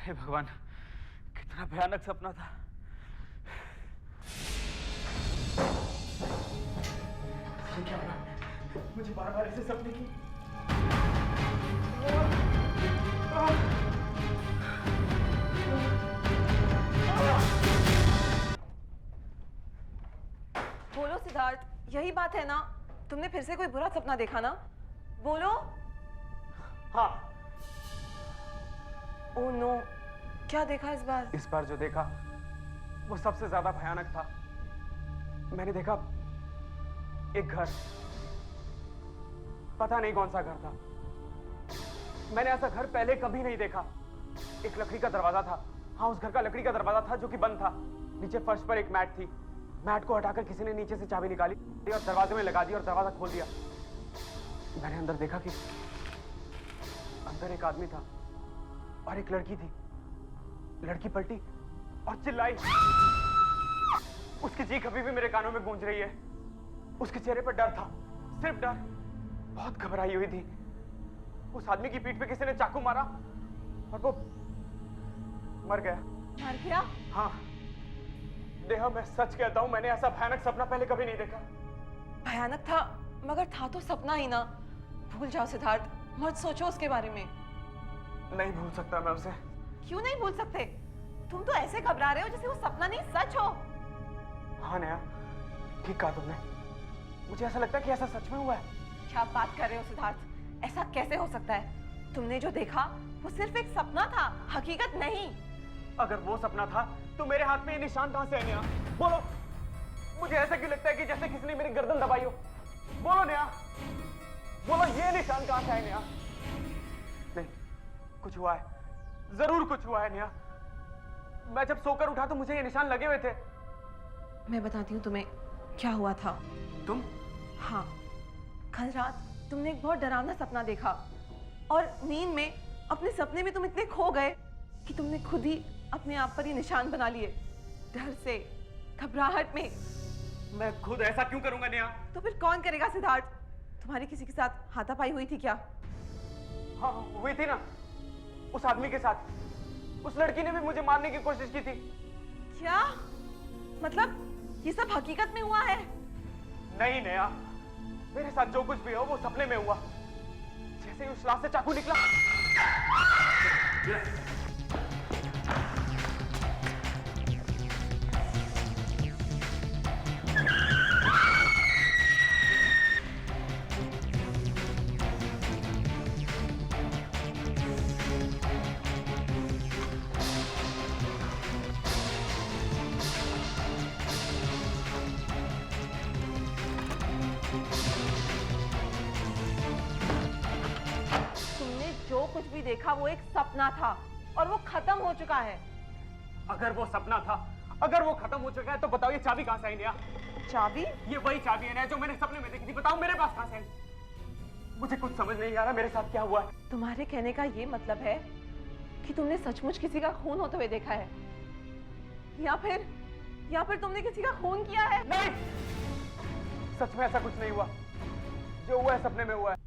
हे भगवान, कितना भयानक सपना था। ये क्या हो रहा है? मुझे बार-बार ऐसे सपने की। बोलो सिद्धार्थ, यही बात है ना? तुमने फिर से कोई बुरा सपना देखा ना? बोलो। हाँ। ओह नो, क्या देखा इस बार? इस बार जो देखा वो सबसे ज्यादा भयानक था। मैंने देखा एक घर, पता नहीं कौन सा घर था। मैंने ऐसा घर पहले कभी नहीं देखा। एक लकड़ी का दरवाजा था। हाँ, उस घर का लकड़ी का दरवाजा था जो कि बंद था। नीचे फर्श पर एक मैट थी। मैट को हटाकर किसी ने नीचे से चाबी निकाली और दरवाजे में लगा दी और दरवाजा खोल दिया। मैंने अंदर देखा कि अंदर एक आदमी था और एक लड़की थी। लड़की पलटी और चिल्लाई। उसकी चीख अभी भी मेरे कानों में गूंज रही है। उसके चेहरे पर डर था, सिर्फ डर। बहुत घबराई हुई थी। उस आदमी की पीठ पे किसी ने चाकू मारा और वो मर गया। मर गया? हाँ नेहा, मैं सच कहता हूं, मैंने ऐसा भयानक सपना पहले कभी नहीं देखा। भयानक था, मगर था तो सपना ही ना। भूल जाओ सिद्धार्थ, मत सोचो उसके बारे में। नहीं भूल सकता मैं उसे। क्यों नहीं भूल सकते? तुम तो ऐसे घबरा रहे हो जैसे वो सपना नहीं सच हो। हाँ नेहा, ठीक कहा तुमने। मुझे ऐसा लगता है कि ऐसा सच में हुआ है। क्या बात कर रहे हो सिद्धार्थ? ऐसा कैसे हो सकता है? तुमने जो देखा वो सिर्फ एक सपना था, हकीकत नहीं। अगर वो सपना था तो मेरे हाथ में ये निशान कहां से है नेहा? बोलो। मुझे ऐसा क्यों लगता है कि जैसे किसी ने मेरी गर्दन दबाई हो। बोलो नेहा, बोलो, ये निशान कहां से है नेहा? नहीं, कुछ हुआ है, जरूर कुछ हुआ है नेहा। मैं जब सोकर उठा तो मुझे ये निशान लगे हुए थे। मैं बताती हूँ तुम्हें क्या हुआ था। तुम? हाँ, कल रात तुमने एक बहुत डरावना सपना देखा और नींद में अपने सपने में तुम इतने खो गए कि तुमने खुद ही अपने आप पर ये निशान बना लिए। डर से, घबराहट में। मैं खुद ऐसा क्यों करूंगा नेहा? तो फिर कौन करेगा सिद्धार्थ? तुम्हारी किसी के साथ हाथापाई हुई थी क्या? हाँ हुई थी ना, उस आदमी के साथ। उस लड़की ने भी मुझे मारने की कोशिश की थी। क्या मतलब ये सब हकीकत में हुआ है? नहीं नेहा, मेरे साथ जो कुछ भी हो वो सपने में हुआ। जैसे ही उस लाश से चाकू निकला। जो कुछ भी देखा वो एक सपना था और वो खत्म हो चुका है। अगर वो सपना था, अगर वो खत्म हो चुका है तो बताओ ये चाबी कहां से आई नेहा? चाबी? ये वही चाबी है नेहा जो मैंने सपने में देखी थी। बताओ मेरे पास कहां से आई? मुझे कुछ समझ नहीं आ रहा मेरे साथ क्या हुआ है। तुम्हारे कहने का ये मतलब है कि तुमने सचमुच किसी का खून होते हुए देखा है, या फिर तुमने किसी का खून किया है? नहीं, सच में ऐसा कुछ नहीं हुआ। जो हुआ है सपने में हुआ है।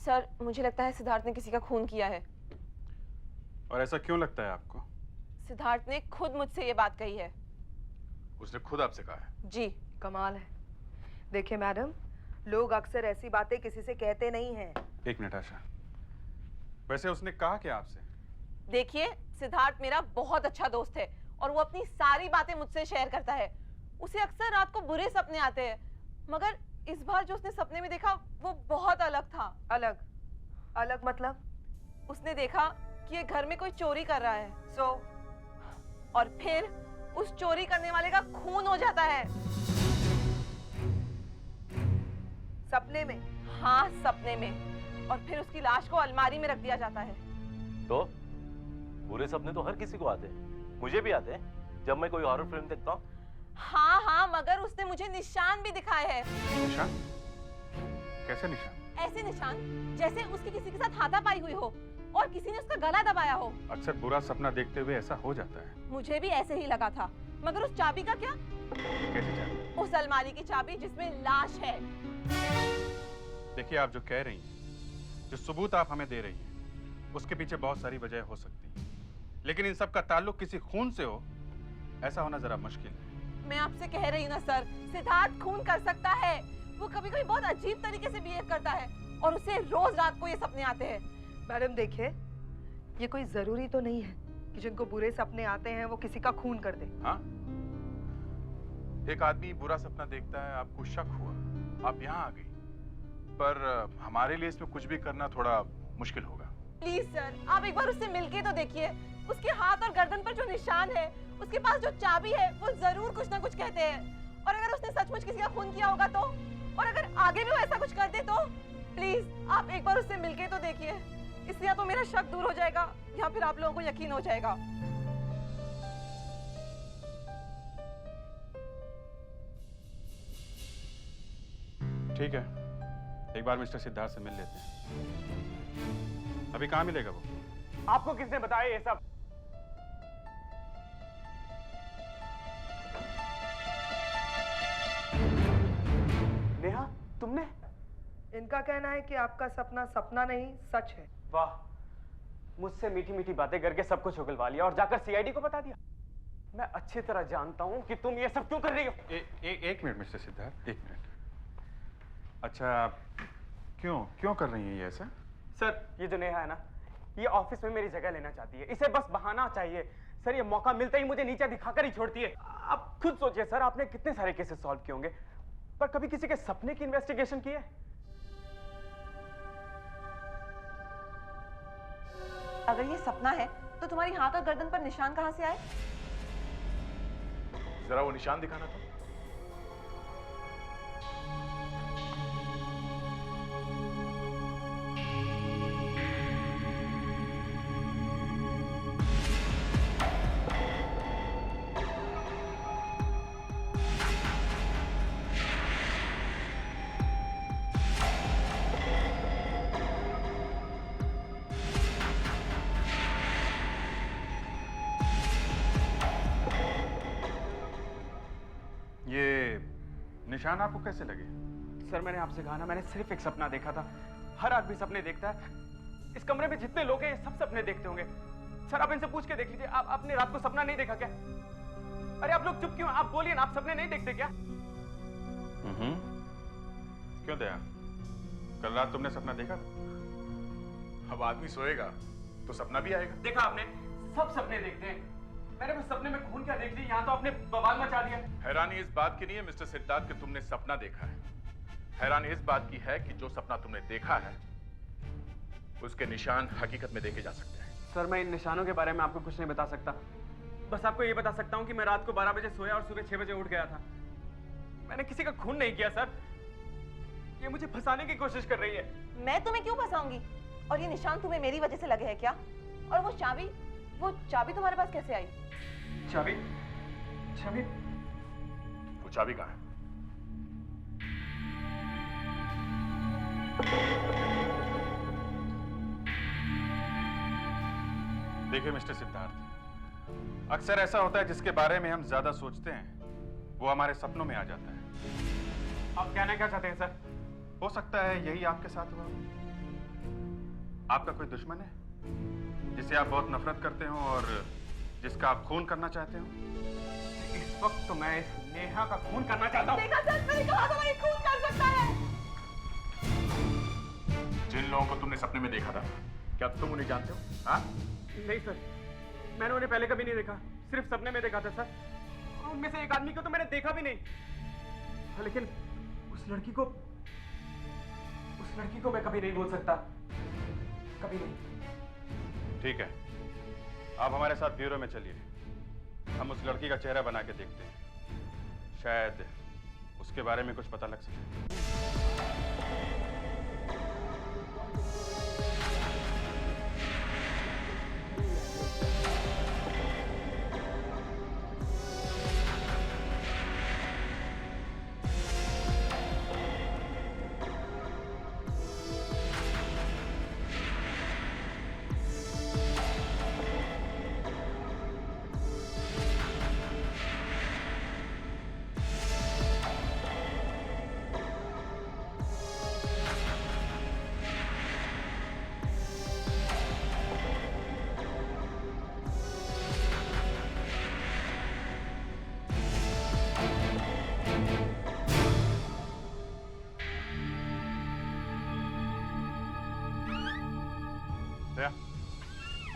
सर, मुझे लगता है सिद्धार्थ ने किसी का खून किया है। और ऐसा क्यों लगता है आपको? सिद्धार्थ ने खुद मुझसे ये बात कही है। उसने खुद आपसे कहा है? जी। कमाल है। देखिए मैडम, लोग अक्सर ऐसी बातें किसी से कहते नहीं हैं। एक मिनट आशा, वैसे उसने कहा क्या आपसे? देखिए, सिद्धार्थ मेरा बहुत अच्छा दोस्त है और वो अपनी सारी बातें मुझसे शेयर करता है। उसे अक्सर रात को बुरे सपने आते हैं, मगर इस बार जो उसने सपने में देखा वो बहुत अलग था। अलग? अलग मतलब? उसने देखा कि ये घर में कोई चोरी कर रहा है। और फिर उस चोरी करने वाले का खून हो जाता है। सपने में? हाँ, सपने में। और फिर उसकी लाश को अलमारी में रख दिया जाता है। तो बुरे सपने तो हर किसी को आते हैं, मुझे भी आते हैं जब मैं कोई हॉरर फिल्म देखता हूँ। हाँ, मगर उसने मुझे निशान भी दिखाए हैं। निशान? कैसे निशान? ऐसे निशान जैसे उसकी किसी के साथ हाथापाई हुई हो और किसी ने उसका गला दबाया हो। अक्सर बुरा सपना देखते हुए ऐसा हो जाता है। मुझे भी ऐसे ही लगा था, मगर उस चाबी का क्या? कैसे चाबी? उस अलमारी की चाबी जिसमें लाश है। देखिए, आप जो कह रही हैं, जो सबूत आप हमें दे रही हैं, उसके पीछे बहुत सारी वजह हो सकती है। लेकिन इन सब का ताल्लुक किसी खून से हो, ऐसा होना जरा मुश्किल है। मैं आपसे कह रही हूँ ना सर, सिद्धार्थ खून कर सकता है। वो कभी कभी बहुत अजीब तरीके से बिहेव करता है और उसे रोज रात को ये सपने आते हैं। मैडम देखिए, ये कोई जरूरी तो नहीं है कि जिनको बुरे सपने आते हैं वो किसी का खून कर दे। हाँ, एक आदमी बुरा सपना देखता है, आपको शक हुआ, आप यहाँ आ गई, पर हमारे लिए इसमें कुछ भी करना थोड़ा मुश्किल होगा। प्लीज सर, आप एक बार उससे मिलके तो देखिए। उसके हाथ और गर्दन पर जो निशान है, उसके पास जो चाबी है, वो जरूर कुछ ना कुछ कहते हैं। और अगर उसने सचमुच किसी का खून किया होगा तो, और अगर आगे भी वो ऐसा कुछ कर दे तो, प्लीज आप एक बार उससे मिलके तो देखिए। इससे या तो मेरा शक दूर हो जाएगा या फिर आप लोगों को यकीन हो जाएगा। ठीक है, एक बार मिस्टर सिद्धार्थ से मिल लेते हैं। अभी कहाँ मिलेगा वो? आपको किसने बताया ये सब? नेहा, तुमने? इनका कहना है कि आपका सपना सपना नहीं, सच है। वाह, मुझसे मीठी मीठी बातें करके सब कुछ उगलवा लिया और जाकर सीआईडी को बता दिया। मैं अच्छी तरह जानता हूं कि तुम ये सब क्यों कर रही हो। एक मिनट मिस्टर सिद्धार्थ, एक मिनट। अच्छा, क्यों कर रही हैं ये ऐसा? सर, ये जो नेहा है ना, ये ऑफिस में मेरी जगह लेना चाहती है। इसे बस बहाना चाहिए। सर, ये मौका मिलता ही मुझे नीचे दिखाकर ही छोड़ती है। आप खुद सोचिए सर, आपने कितने सारे केसेस सॉल्व किए होंगे, पर कभी किसी के सपने की इन्वेस्टिगेशन की है? अगर ये सपना है तो तुम्हारी हाथ और गर्दन पर निशान कहाँ से आए? जरा वो निशान दिखाना था। ये निशान आपको कैसे लगे? सर, मैंने आपसे कहा ना, मैंने सिर्फ एक सपना देखा था। हर आदमी सपने देखता है। इस कमरे में जितने लोग हैं, ये सब सपने देखते होंगे। सर, आप इनसे पूछ के देख लीजिए, आपने रात को सपना नहीं देखा क्या? अरे आप लोग चुप क्यों? आप बोलिए ना, आप सपने नहीं देखते क्या? क्यों दया, कल रात तुमने सपना देखा था? अब आदमी सोएगा तो सपना भी आएगा। देखा आपने, सब सपने देखते हैं। मैंने बस सपने में खून क्या देख ली, यहाँ तो आपने बवाल मचा दिया। हैरानी इस बात की नहीं है मिस्टर सिद्धार्थ कि तुमने सपना देखा है। हैरानी इस बात की है कि जो सपना तुमने देखा है उसके निशान हकीकत में देखे जा सकते हैं। सर, मैं इन निशानों के बारे में आपको कुछ नहीं बता सकता। बस आपको ये बता सकता हूँ कि मैं रात को 12 बजे सोया और सुबह 6 बजे उठ गया था। मैंने किसी का खून नहीं किया सर। ये मुझे फंसाने की कोशिश कर रही है। मैं तुम्हें क्यों फंसाऊंगी? और ये निशान तुम्हें मेरी वजह से लगे हैं क्या? और वो चाबी तुम्हारे पास कैसे आई? चाबी? वो चाबी कहाँ है? देखिए मिस्टर सिद्धार्थ, अक्सर ऐसा होता है जिसके बारे में हम ज्यादा सोचते हैं वो हमारे सपनों में आ जाता है। आप कहना क्या चाहते हैं सर? हो सकता है यही आपके साथ हुआ। आपका कोई दुश्मन है जिसे आप बहुत नफरत करते हो और जिसका आप खून करना चाहते हो? इस वक्त तो मैं इस नेहा का खून करना चाहता हूँ। देखा सर, मैंने कहा था ये खून कर सकता है। जिन लोगों को तुमने सपने में देखा था, क्या तुम उन्हें जानते हो? हाँ? नहीं सर, मैंने उन्हें पहले कभी नहीं देखा, सिर्फ सपने में देखा था सर। और उनमें से एक आदमी को तो मैंने देखा भी नहीं। लेकिन उस लड़की को मैं कभी नहीं भूल सकता, कभी नहीं। ठीक है, आप हमारे साथ ब्यूरो में चलिए। हम उस लड़की का चेहरा बना के देखते हैं, शायद उसके बारे में कुछ पता लग सके।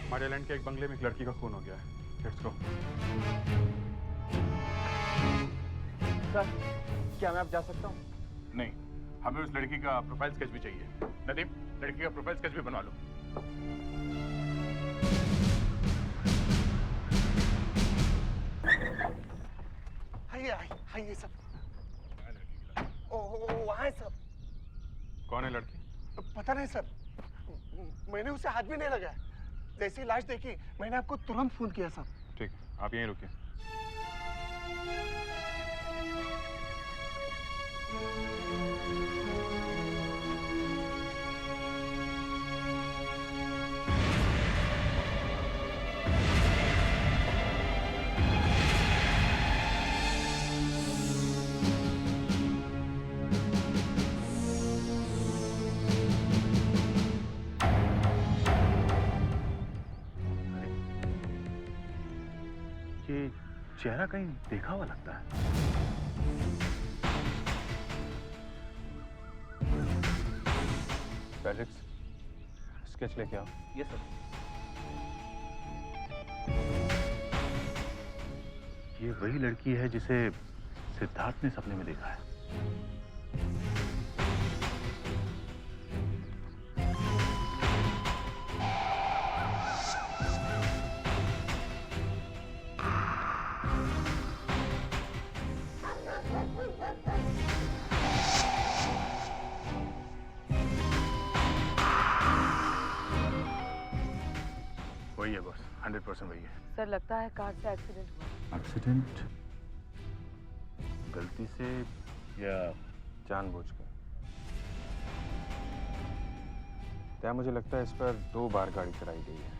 हमारे लैंड के एक बंगले में एक लड़की का खून हो गया है। Let's go. सर, क्या मैं अब जा सकता हूँ? नहीं, हमें उस लड़की का प्रोफाइल स्केच भी चाहिए। नदीम, लड़की का प्रोफाइल स्केच भी बनवा लो। आइए सब। वहाँ है सब। कौन है लड़की? पता नहीं सर, मैंने उसे हाथ भी नहीं लगाया। जैसे ही लाश देखी मैंने आपको तुरंत फोन किया सर। ठीक है, आप यहीं रुकिए। ये चेहरा कहीं देखा हुआ लगता है। फेलिक्स, स्केच लेके आओ। Yes sir. ये वही लड़की है जिसे सिद्धार्थ ने सपने में देखा है। वही है बॉस, 100% वही है। सर लगता है कार से एक्सीडेंट हुआ। एक्सीडेंट? गलती से या जानबूझकर। क्या मुझे लगता है इस पर 2 बार गाड़ी चलाई गई है।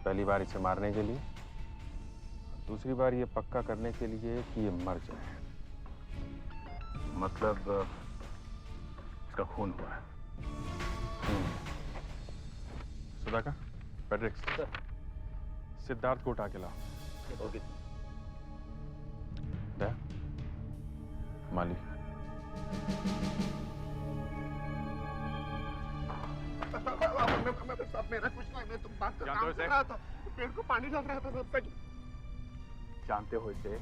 पहली बार इसे मारने के लिए, दूसरी बार ये पक्का करने के लिए कि ये मर जाए। मतलब इसका खून हुआ है। सुधाकर, पेड्रिक्स, सिद्धार्थ को उठा के लाओ। ओके। दया, माली। मेरा कुछ नहीं, मैं तुम बात कर जानते हो इसे? रहा था, पेड़ को पानी डाल रहा था सर। जानते हो इसे?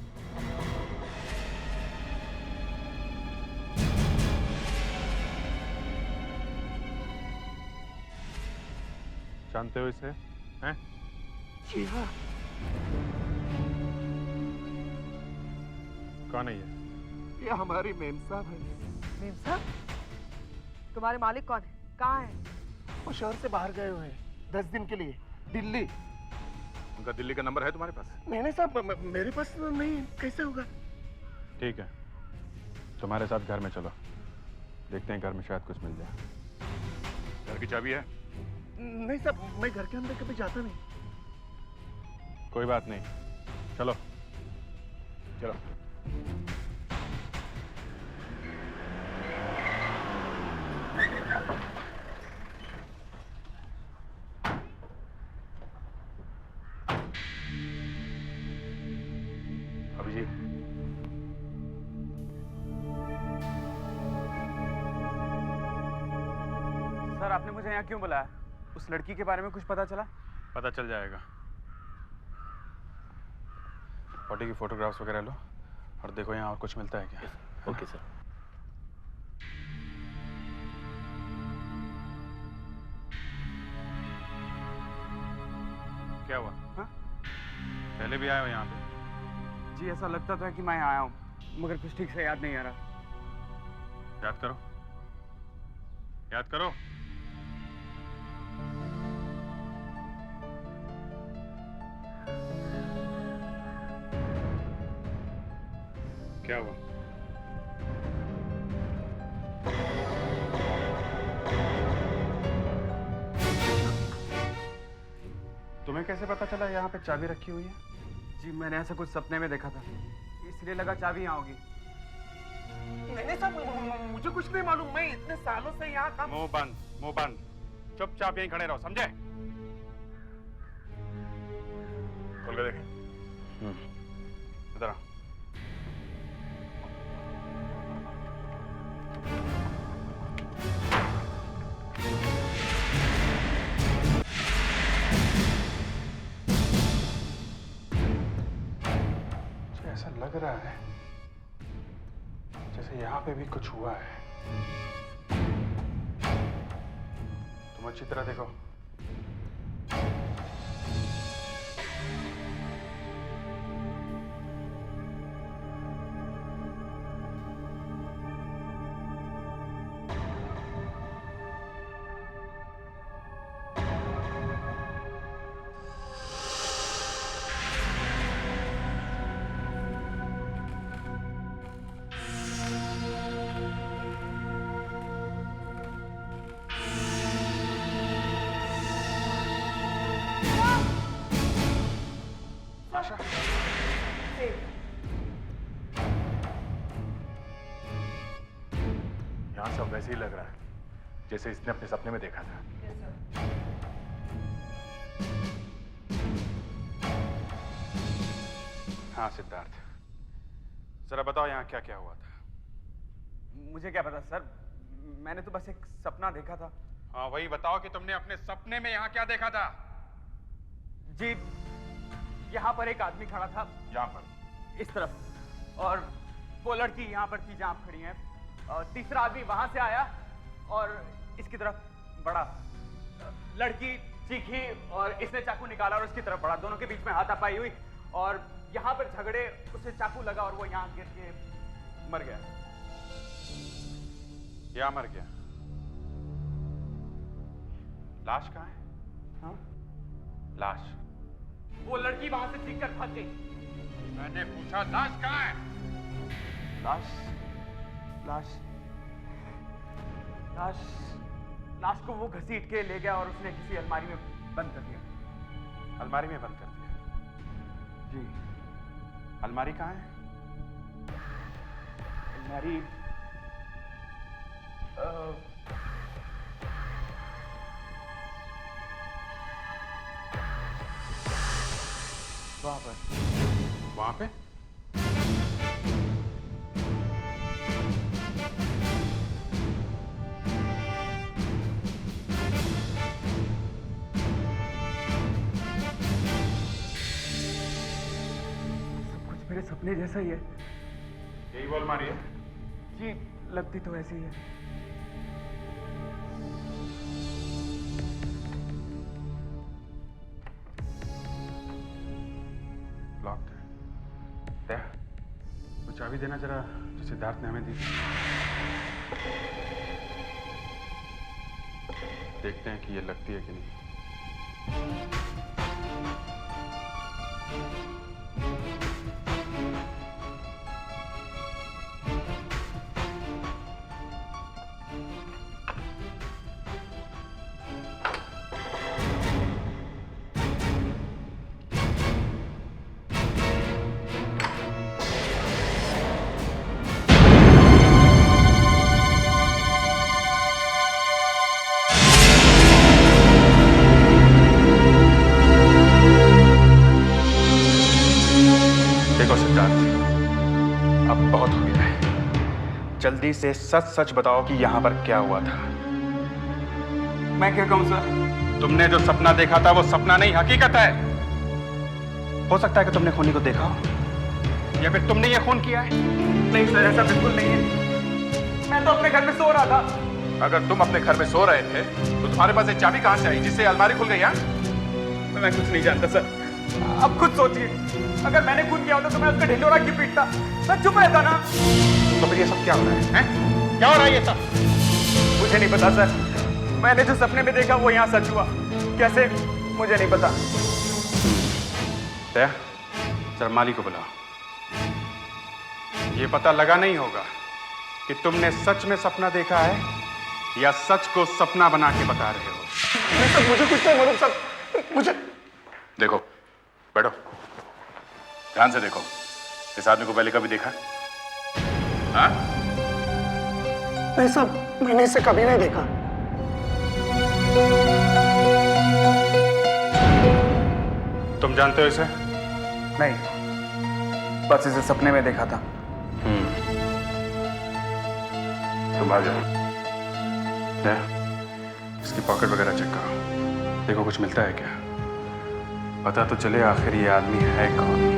जानते हो इसे? हैं? जी हाँ। कौन है ये? ये हमारी मेम साहब है। मेम साहब, तुम्हारे मालिक कौन है? कहाँ है? वो शहर से बाहर गए हुए हैं 10 दिन के लिए, दिल्ली। उनका दिल्ली का नंबर है तुम्हारे पास? नहीं साहब, मेरे पास नहीं, कैसे होगा? ठीक है, तुम्हारे साथ घर में चलो, देखते हैं घर में शायद कुछ मिल जाए। घर की चाबी है? नहीं साहब, मैं घर के अंदर कभी जाता नहीं। कोई बात नहीं, चलो। चलो। अभिजीत, सर, आपने मुझे यहाँ क्यों बुलाया? उस लड़की के बारे में कुछ पता चला? पता चल जाएगा। बॉडी की फोटोग्राफ्स वगैरह लो और देखो यहाँ और कुछ मिलता है क्या। Okay sir. क्या हुआ? हाँ? पहले भी आए हो यहाँ पे? जी, ऐसा लगता तो है कि मैं यहाँ आया हूँ, मगर कुछ ठीक से याद नहीं आ रहा। याद करो, याद करो। क्या हुआ? तुम्हें कैसे पता चला यहाँ पे चाबी रखी हुई है? जी, मैंने ऐसा कुछ सपने में देखा था, इसलिए लगा चाबी यहाँ होगी। नहीं साहब, मुझे कुछ नहीं मालूम, मैं इतने सालों से यहाँ काम। मुंह बंद, मुंह बंद। चुपचाप यहीं खड़े रहो, समझे? खोल के देखें। इधर आओ। लग रहा है जैसे यहाँ पे भी कुछ हुआ है। तुम अच्छी तरह देखो। आशा, यहाँ सब वैसे ही लग रहा है जैसे इसने अपने सपने में देखा था। हाँ सिद्धार्थ, जरा बताओ यहाँ क्या क्या हुआ था। मुझे क्या पता सर, मैंने तो बस एक सपना देखा था। हाँ वही बताओ कि तुमने अपने सपने में यहाँ क्या देखा था। जी, यहाँ पर एक आदमी खड़ा था, यहाँ पर इस तरफ, और वो लड़की यहाँ पर थी जहाँ आप खड़ी हैं, और तीसरा आदमी वहां से आया और इसकी तरफ बढ़ा। लड़की चीखी और इसने चाकू निकाला और इसकी तरफ बढ़ा। दोनों के बीच में हाथापाई हुई और यहाँ पर झगड़े, उसे चाकू लगा और वो यहाँ गिर के मर गया। यहाँ मर गया। लाश कहाँ है? हाँ? लाश? वो लड़की वहां से चीख कर भाग गई। मैंने पूछा लाश कहाँ है? लाश लाश लाश लाश को वो घसीट के ले गया और उसने किसी अलमारी में बंद कर दिया। अलमारी में बंद कर दिया? जी। अलमारी कहाँ है? अलमारी वहां पर। वहां पे? सब कुछ मेरे सपने जैसा ही है। यही वो अलमारी है? जी, लगती तो ऐसी ही है। लॉक्ड है। दे, वो चाबी देना जरा जो सिद्धार्थ ने हमें दी। देखते हैं कि ये लगती है कि नहीं। देखो सिद्धार्थ, अब बहुत हो गया है। जल्दी से सच सच बताओ कि यहाँ पर क्या हुआ था। मैं क्या कहूँ सर? तुमने जो सपना देखा था वो सपना नहीं, हकीकत है। हो सकता है कि तुमने खूनी को देखा हो, या फिर तुमने ये खून किया है। नहीं सर, ऐसा बिल्कुल नहीं है। मैं तो अपने घर में सो रहा था। अगर तुम अपने घर में सो रहे थे तो तुम्हारे पास एक चाबी कहां से आई जिससे अलमारी खुल गई? मैं कुछ नहीं जानता सर, अब खुद सोचिए। अगर मैंने खून किया होता तो मैं उसका ढिंढोरा क्यों पीटता? मैं चुप रहता ना। तो फिर ये सब क्या हो रहा है, हैं? क्या हो रहा है ये सब? मुझे नहीं पता सर, मैंने जो सपने में देखा वो यहाँ सच हुआ। कैसे, मुझे नहीं पता। दया, जरा माली को बुलाओ। ये पता लगा नहीं होगा कि तुमने सच में सपना देखा है या सच को सपना बना के बता रहे हो। सर मुझे कुछ नहीं मालूम सर, मुझे। देखो, बैठो, ध्यान से देखो। इस आदमी को पहले कभी देखा? हाँ? नहीं सर, मैंने इसे कभी नहीं देखा। तुम जानते हो इसे? नहीं, बस इसे सपने में देखा था। तुम आ जाओ। दया, इसकी पॉकेट वगैरह चेक करो, देखो कुछ मिलता है क्या। पता तो चले आखिर ये आदमी है कौन।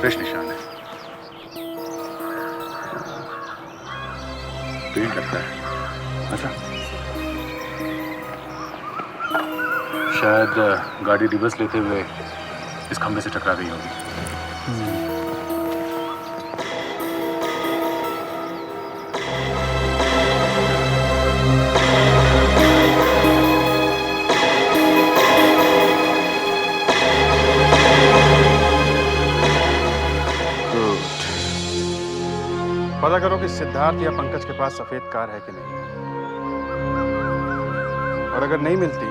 फ्रेश निशान है, पेंट लगता है। अच्छा, शायद गाड़ी रिवर्स लेते हुए इस खंभे से टकरा गई होगी। पता करो कि सिद्धार्थ या पंकज के पास सफेद कार है कि नहीं, और अगर नहीं मिलती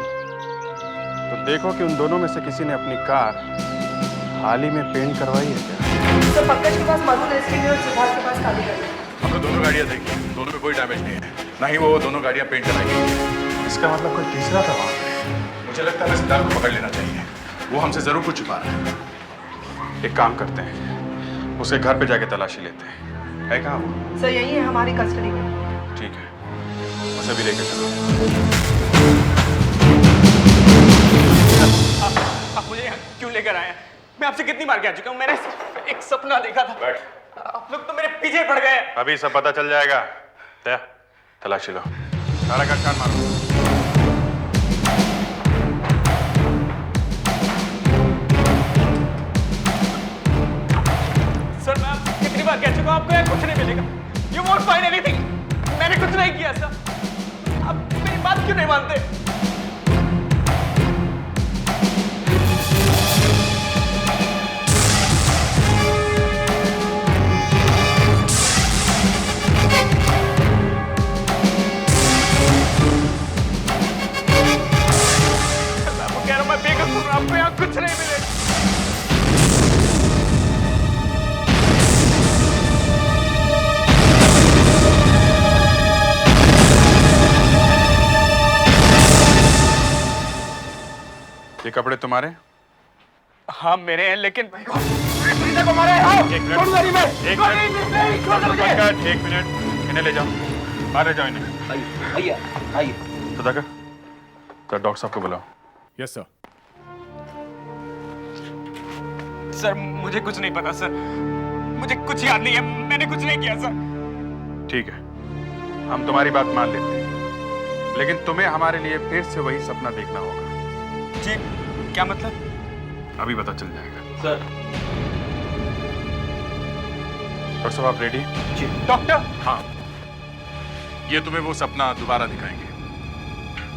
तो देखो कि उन दोनों में से किसी ने अपनी कार हाल ही में पेंट करवाई है क्या। तो पंकज के पास मालूम है, इसके लिए और सिद्धार्थ के पास काली गाड़ी है। हमने दोनों गाड़ियां देखी, दोनों में कोई डैमेज नहीं है, ना ही वो दोनों गाड़ियां पेंट कराई। इसका मतलब कोई तीसरा था वहां पे। मुझे लगता है सिद्धार्थ को पकड़ लेना चाहिए, वो हमसे जरूर कुछ छुपा रहा है। एक काम करते हैं, उसके घर पे जाके तलाशी लेते हैं। है कहाँ वो? सर यही है हमारी कस्टडी में। ठीक है, उसे भी लेके चलो। आप मुझे यहाँ क्यों लेकर आए हैं? मैं आपसे कितनी बार कह चुका हूँ, मैंने एक सपना देखा था। बैठ। आप लोग तो मेरे पीछे पड़ गए। अभी सब पता चल जाएगा। तलाशी लो, सारा घर छान मारो। सर मैं आपसे कितनी बार कह चुका हूँ, आपको यहाँ कुछ नहीं मिलेगा। You won't find anything. मैंने कुछ नहीं किया सर। आप मेरी बात क्यों नहीं मानते? मैं आपको कह रहा हूँ, मैं बेकसूर हूँ, आपको यहाँ कुछ नहीं मिलेगा। ये कपड़े तुम्हारे? हाँ मेरे हैं, लेकिन एक मिनट, इन्हें ले जाओ, बाहर ले जाओ इन्हें। आइए आइए। सुधाकर, तो डॉक्टर साहब को बुलाओ। Yes sir. सर मुझे कुछ नहीं पता सर, मुझे कुछ याद नहीं है, मैंने कुछ नहीं किया सर। ठीक है, हम तुम्हारी बात मान लेते हैं, लेकिन तुम्हें हमारे लिए फिर से वही सपना देखना होगा। जी क्या मतलब? अभी पता चल जाएगा। सर। डॉक्टर साहब आप रेडी? जी डॉक्टर। हाँ, ये तुम्हें वो सपना दोबारा दिखाएंगे।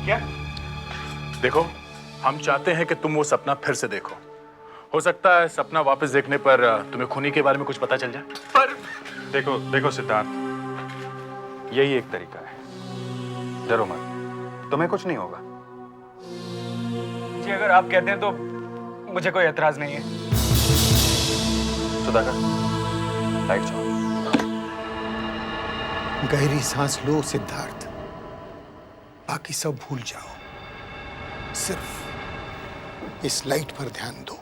क्या? देखो, हम चाहते हैं कि तुम वो सपना फिर से देखो। हो सकता है सपना वापस देखने पर तुम्हें खूनी के बारे में कुछ पता चल जाए। पर देखो सिद्धार्थ, यही एक तरीका है। डरो मत, तुम्हें कुछ नहीं होगा। जी अगर आप कहते हैं तो मुझे कोई एतराज नहीं है। सुधाकर, लाइट जाओ। गहरी सांस लो सिद्धार्थ, बाकी सब भूल जाओ, सिर्फ इस लाइट पर ध्यान दो।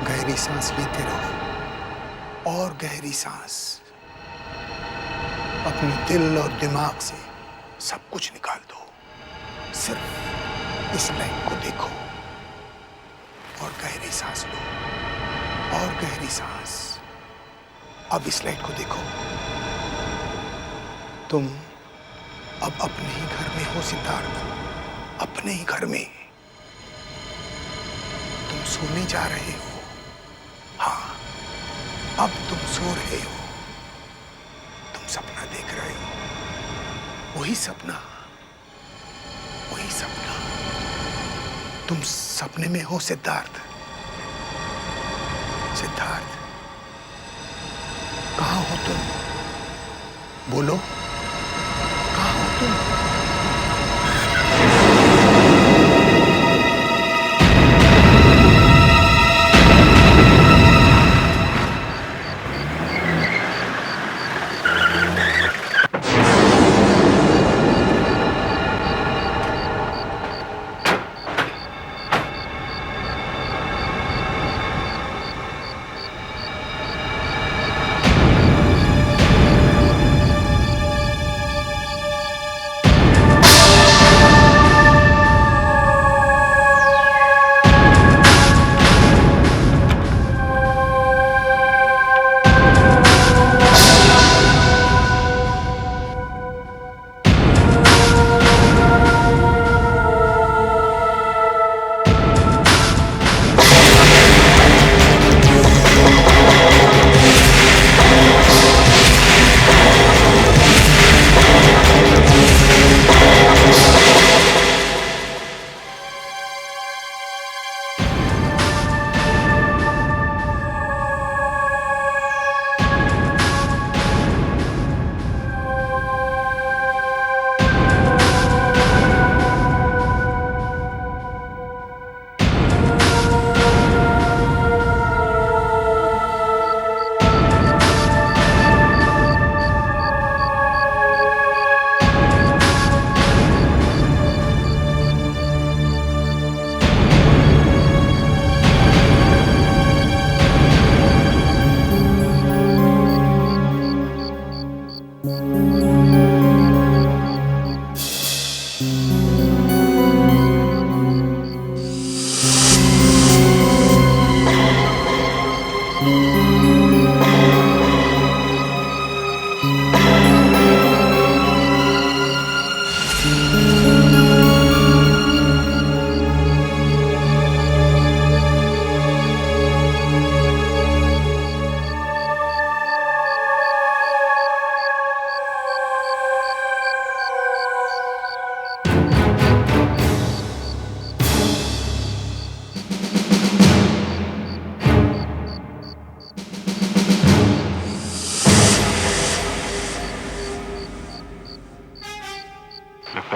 गहरी सांस लेते रहो और गहरी सांस। अपने दिल और दिमाग से सब कुछ निकाल दो, सिर्फ इस लाइट को देखो और गहरी सांस लो और गहरी सांस। अब इस लाइट को देखो, तुम अब अपने ही घर में हो सिद्धार्थ, अपने ही घर में। तुम सोने जा रहे हो। हाँ, अब तुम सो रहे हो। तुम सपना देख रहे हो, वही सपना, वही सपना। तुम सपने में हो सिद्धार्थ। सिद्धार्थ, कहाँ हो तुम? बोलो, कहाँ हो तुम?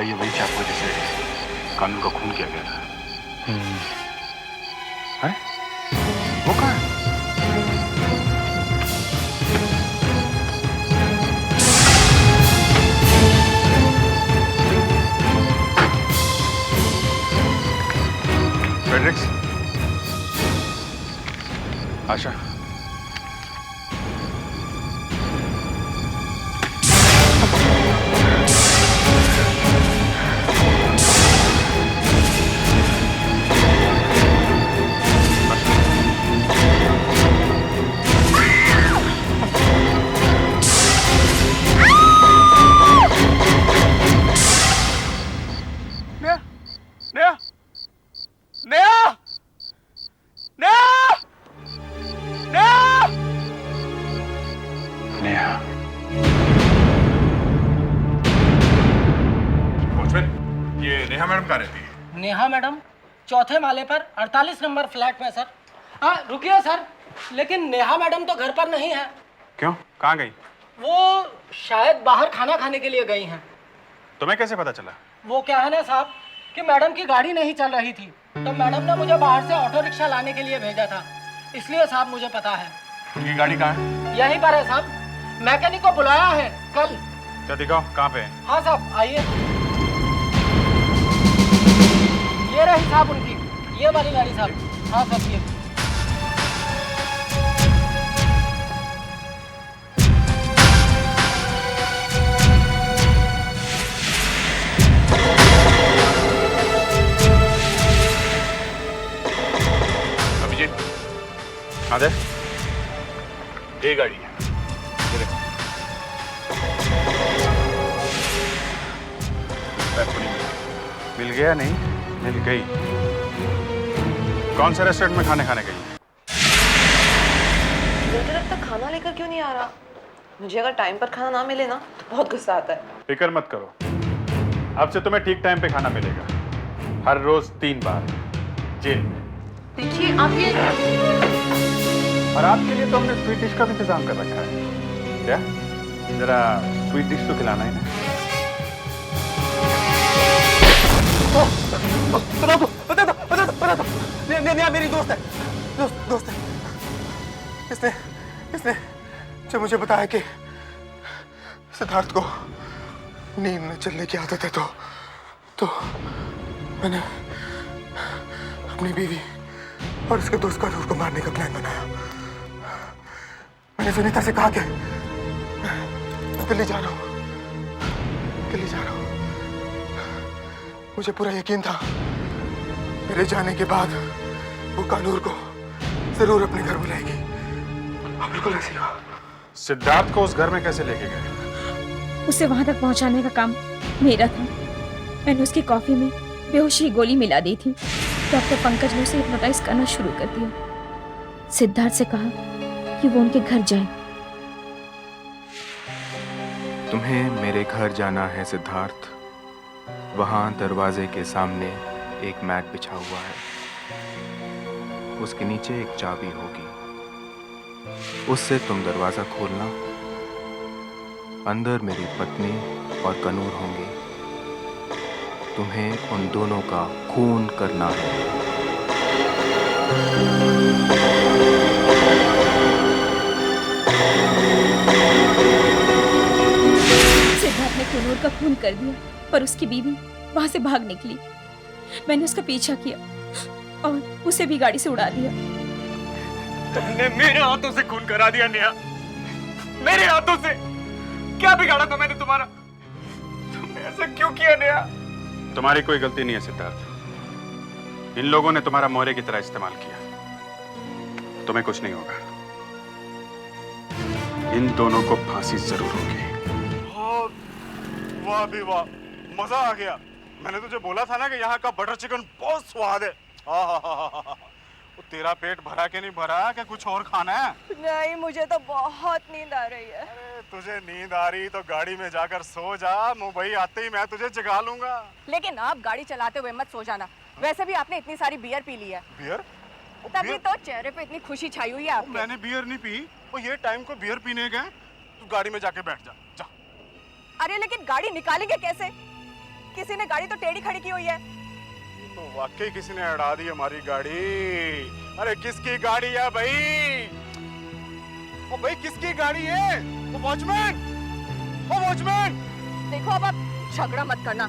क्या ये वही चाकू जिसे कानून का खून किया गया था? है? वो कहाँ है? फ्रेडरिक्स, आशा, नेहा, नेहा, नेहा, नेहा, नेहा। वॉचमैन, ये नेहा मैडम कहाँ रहती है? नेहा मैडम चौथे माले पर 48 नंबर फ्लैट में सर। हाँ रुकिए सर, लेकिन नेहा मैडम तो घर पर नहीं है। क्यों? कहाँ गई? वो शायद बाहर खाना खाने के लिए गई हैं। तुम्हें कैसे पता चला? वो क्या है ना साहब कि मैडम की गाड़ी नहीं चल रही थी, तो मैडम ने मुझे बाहर से ऑटो रिक्शा लाने के लिए भेजा था, इसलिए साहब मुझे पता है। उनकी गाड़ी कहाँ है? यहीं पर है साहब, मैकेनिक को बुलाया है कल। क्या दिखाओ, कहाँ पे है? हाँ साहब आइए, ये रही साहब उनकी, ये वाली गाड़ी साहब। हाँ साहब ये। आदे, ये गाड़ी है। ये देखो। मिल गया नहीं? मिल गई। कौन से रेस्टोरेंट में खाने गई? मुझे लगता है खाना लेकर क्यों नहीं आ रहा। मुझे अगर टाइम पर खाना ना मिले ना तो बहुत गुस्सा आता है। फिक्र मत करो, अब से तुम्हें ठीक टाइम पे खाना मिलेगा, हर रोज 3 बार जेल में। देखिए आप ये, और आपके लिए तो हमने स्वीट डिश का भी इंतजाम कर रखा है। क्या? जरा स्वीट डिश तो खिलाना है ना। बता दो। नेहा मेरी दोस्त है, दोस्त है। इसने जब मुझे बताया कि सिद्धार्थ को नींद में चलने की आदत है, तो मैंने अपनी बीवी और उसके दोस्त कनूर को मारने का प्लान बनाया। मैंने सुनीता से कहा कि मैं दिल्ली जा रहा हूँ। मुझे पूरा यकीन था मेरे जाने के बाद वो कानूर को जरूर अपने घर बुलाएगी। अब बिल्कुल ऐसी हुआ। सिद्धार्थ को उस घर में कैसे लेके गए? उसे वहां तक पहुंचाने का काम मेरा था। मैंने उसकी कॉफी में बेहोशी की गोली मिला दी थी। डॉक्टर पंकज ने उसे हिप्नोटाइज करना शुरू कर दिया। सिद्धार्थ से कहा कि वो उनके घर जाए। तुम्हें मेरे घर जाना है सिद्धार्थ। वहां दरवाजे के सामने एक मैट बिछा हुआ है, उसके नीचे एक चाबी होगी, उससे तुम दरवाजा खोलना। अंदर मेरी पत्नी और कनूर होंगे। तुम्हें उन दोनों का खून करना है। सिद्धार्थ ने कनूर का खून कर दिया, पर उसकी बीवी वहां से भाग निकली। मैंने उसका पीछा किया और उसे भी गाड़ी से उड़ा दिया। तुमने मेरे हाथों से खून करा दिया नेहा, मेरे हाथों से। क्या बिगाड़ा था मैंने तुम्हारा? तुमने ऐसा क्यों किया नेहा? तुम्हारी कोई गलती नहीं है सिद्धार्थ। इन लोगों ने तुम्हारा मोहरे की तरह इस्तेमाल किया। तुम्हें कुछ नहीं होगा। इन दोनों को फांसी जरूर होगी। वाह भी वाह, मजा आ गया। मैंने तुझे बोला था ना कि यहाँ का बटर चिकन बहुत स्वाद है। वो तेरा पेट भरा के नहीं भरा कि कुछ और खाना है? नहीं, मुझे तो बहुत नींद आ रही है। अरे तुझे नींद आ रही तो गाड़ी में जाकर सो जा। मुंबई आते ही मैं तुझे जगा लूंगा। लेकिन आप गाड़ी चलाते हुए मत सो जाना। वैसे भी आपने इतनी सारी बियर पी ली है। बियर? तभी तो चेहरे पे इतनी खुशी छाई हुई है आपके। मैंने बियर नहीं पी। वो ये टाइम को बियर पीने गए। तू गाड़ी में जाके बैठ जा। जा। अरे लेकिन गाड़ी निकालेंगे कैसे? किसी ने गाड़ी तो टेढ़ी खड़ी की हुई है। तो वाकई किसी ने अड़ा दी हमारी गाड़ी। अरे किसकी गाड़ी है भाई? ओ भाई किसकी गाड़ी है? वो वॉचमैन, ओ वॉचमैन। देखो अब आप झगड़ा मत करना,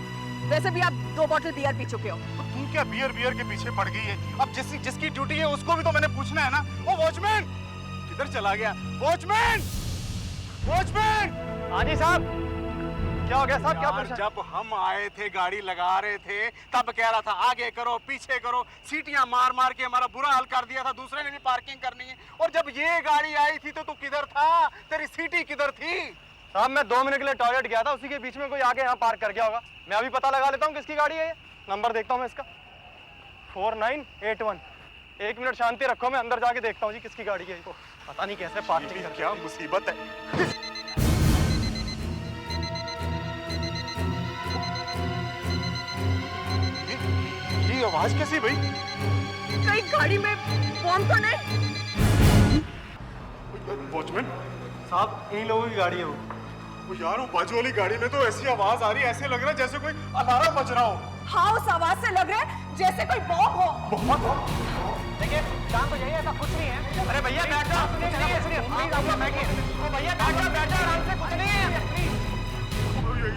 वैसे भी आप 2 बोतल बियर पी चुके हो। तो तुम क्या बियर के पीछे पड़ गई है? अब जिसकी ड्यूटी है उसको भी तो मैंने पूछना है ना। ओ वॉचमैन किधर चला गया? Watchman, watchman. हाँ जी साहब, क्या हो गया साहब? क्या यार, जब हम आए थे गाड़ी लगा रहे थे तब कह रहा था आगे करो पीछे करो, सीटियां मार मार के हमारा बुरा हाल कर दिया था। दूसरे ने भी पार्किंग करनी है, और जब ये गाड़ी आई थी तो तू किधर था? तेरी सीटी किधर थी? साहब मैं 2 मिनट के लिए टॉयलेट गया था, उसी के बीच में कोई आके यहाँ पार्क कर गया होगा। मैं अभी पता लगा लेता हूँ किसकी गाड़ी है ये। नंबर देखता हूँ मैं इसका, 4981। 1 मिनट शांति रखो, मैं अंदर जाके देखता हूँ जी किसकी गाड़ी है। पता नहीं कैसे पार्किंग कर। क्या मुसीबत है। ये आवाज कैसी भाई? कहीं गाड़ी में बम तो नहीं? वॉचमैन साहब इन लोगों की गाड़ी है वो। यार वो बाजू वाली गाड़ी में तो ऐसी आवाज आ रही है, ऐसे लग रहा है जैसे कोई अलार्म बज रहा हो। हाँ, उस आवाज से लग रहा है जैसे कोई बम हो। देखिए शांत हो जाइए, ऐसा कुछ नहीं है। अरे भैया बैठ जाओ, कुछ नहीं है। प्लीज आप लोग बैठिए। भैया बैठ जाओ आराम से, कुछ नहीं है। प्लीज।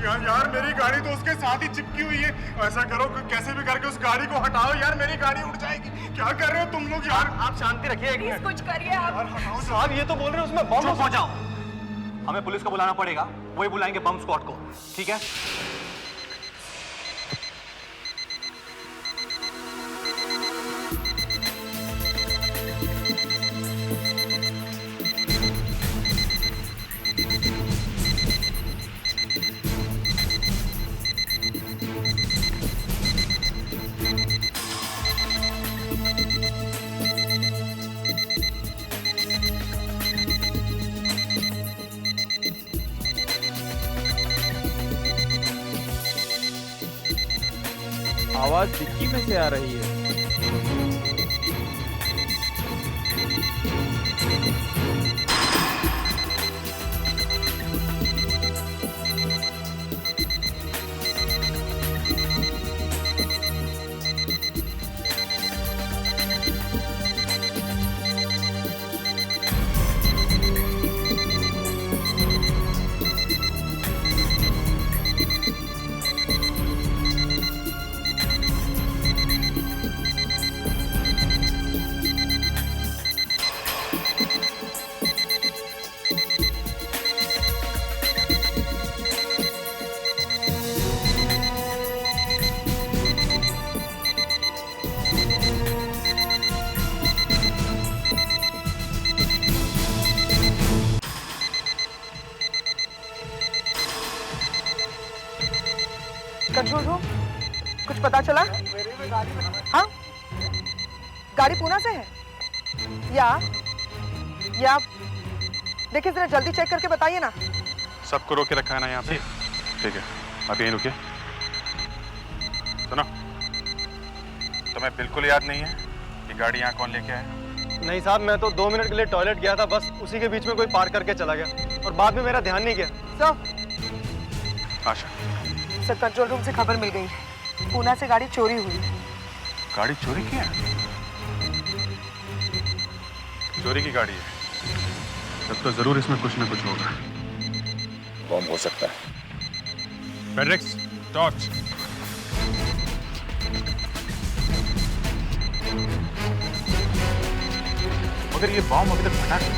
यार मेरी गाड़ी तो उसके साथ ही चिपकी हुई है। ऐसा करो कि कैसे भी करके उस गाड़ी को हटाओ यार, मेरी गाड़ी उड़ जाएगी। क्या कर रहे हो तुम लोग यार? आप शांति रखिए एक प्लीज मिनट। कुछ करिए आप। साहब ये तो बोल रहे हैं उसमें बम। चुप हो जाओ, हमें पुलिस को बुलाना पड़ेगा, वही बुलाएंगे बम स्क्वाड को, ठीक है? आवाज डिक्की में से आ रही है। कंट्रोल रूम, कुछ पता चला? हाँ, गाड़ी पूना से है या देखिए जरा जल्दी चेक करके बताइए ना। सबको रोके रखा है ना यहाँ पे? ठीक है, आप यहीं रुकिए। सुनो, तुम्हें बिल्कुल याद नहीं है कि गाड़ी यहाँ कौन लेके आया? नहीं साहब, मैं तो 2 मिनट के लिए टॉयलेट गया था, बस उसी के बीच में कोई पार करके चला गया और बाद में मेरा ध्यान नहीं गया। सर, आशा, सर कंट्रोल रूम से खबर मिल गई है, पूना से गाड़ी चोरी हुई। गाड़ी चोरी की है? चोरी की गाड़ी है तब तो जरूर इसमें कुछ ना कुछ होगा। बम हो सकता है। पेड्रिक्स, टॉर्च। मगर ये बम अभी तक फटा नहीं।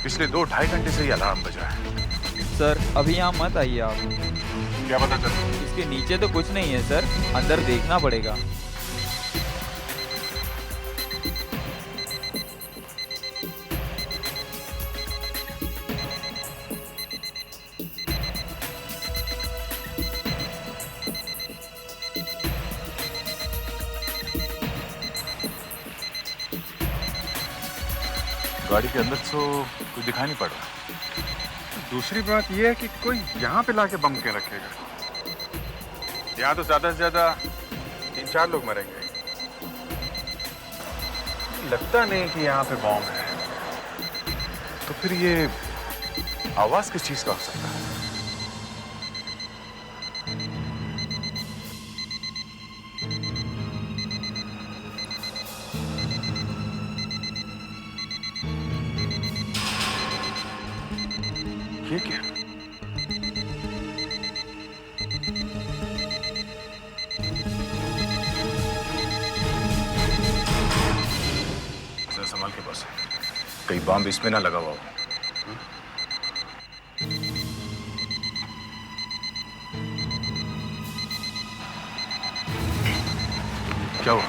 पिछले 2-2.5 घंटे से ये अलार्म बज रहा है। सर अभी यहाँ मत आइए आप। क्या पता चला? इसके नीचे तो कुछ नहीं है सर, अंदर देखना पड़ेगा। गाड़ी के अंदर तो कुछ दिखाई नहीं पड़ रहा। दूसरी बात यह है कि कोई यहाँ पे लाके बम के रखेगा। यहाँ तो ज्यादा से ज्यादा 3-4 लोग मरेंगे। लगता नहीं कि यहाँ पे बम है। तो फिर ये आवाज किस चीज का हो सकता है? कहीं बॉम्ब इसमें ना लगा हुआ हो। क्या हुआ?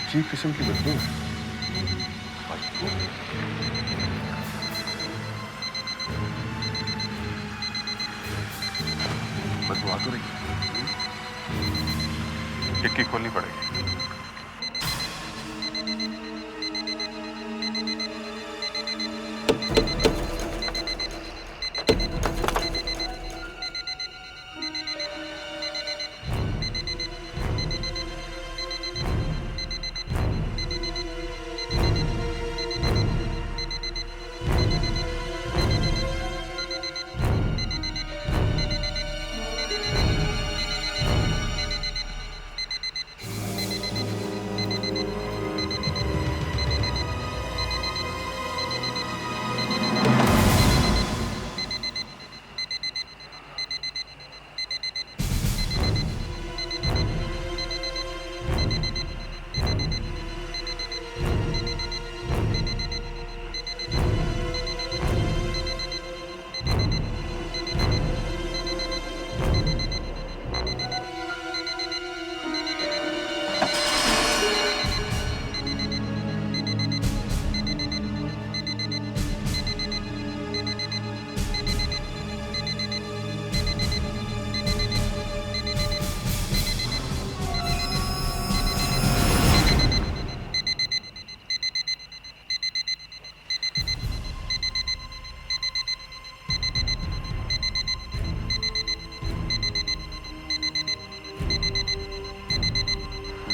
अजीब किस्म की बदबू। बदबू आ तो रही है। डिक्की खोलनी पड़ेगी।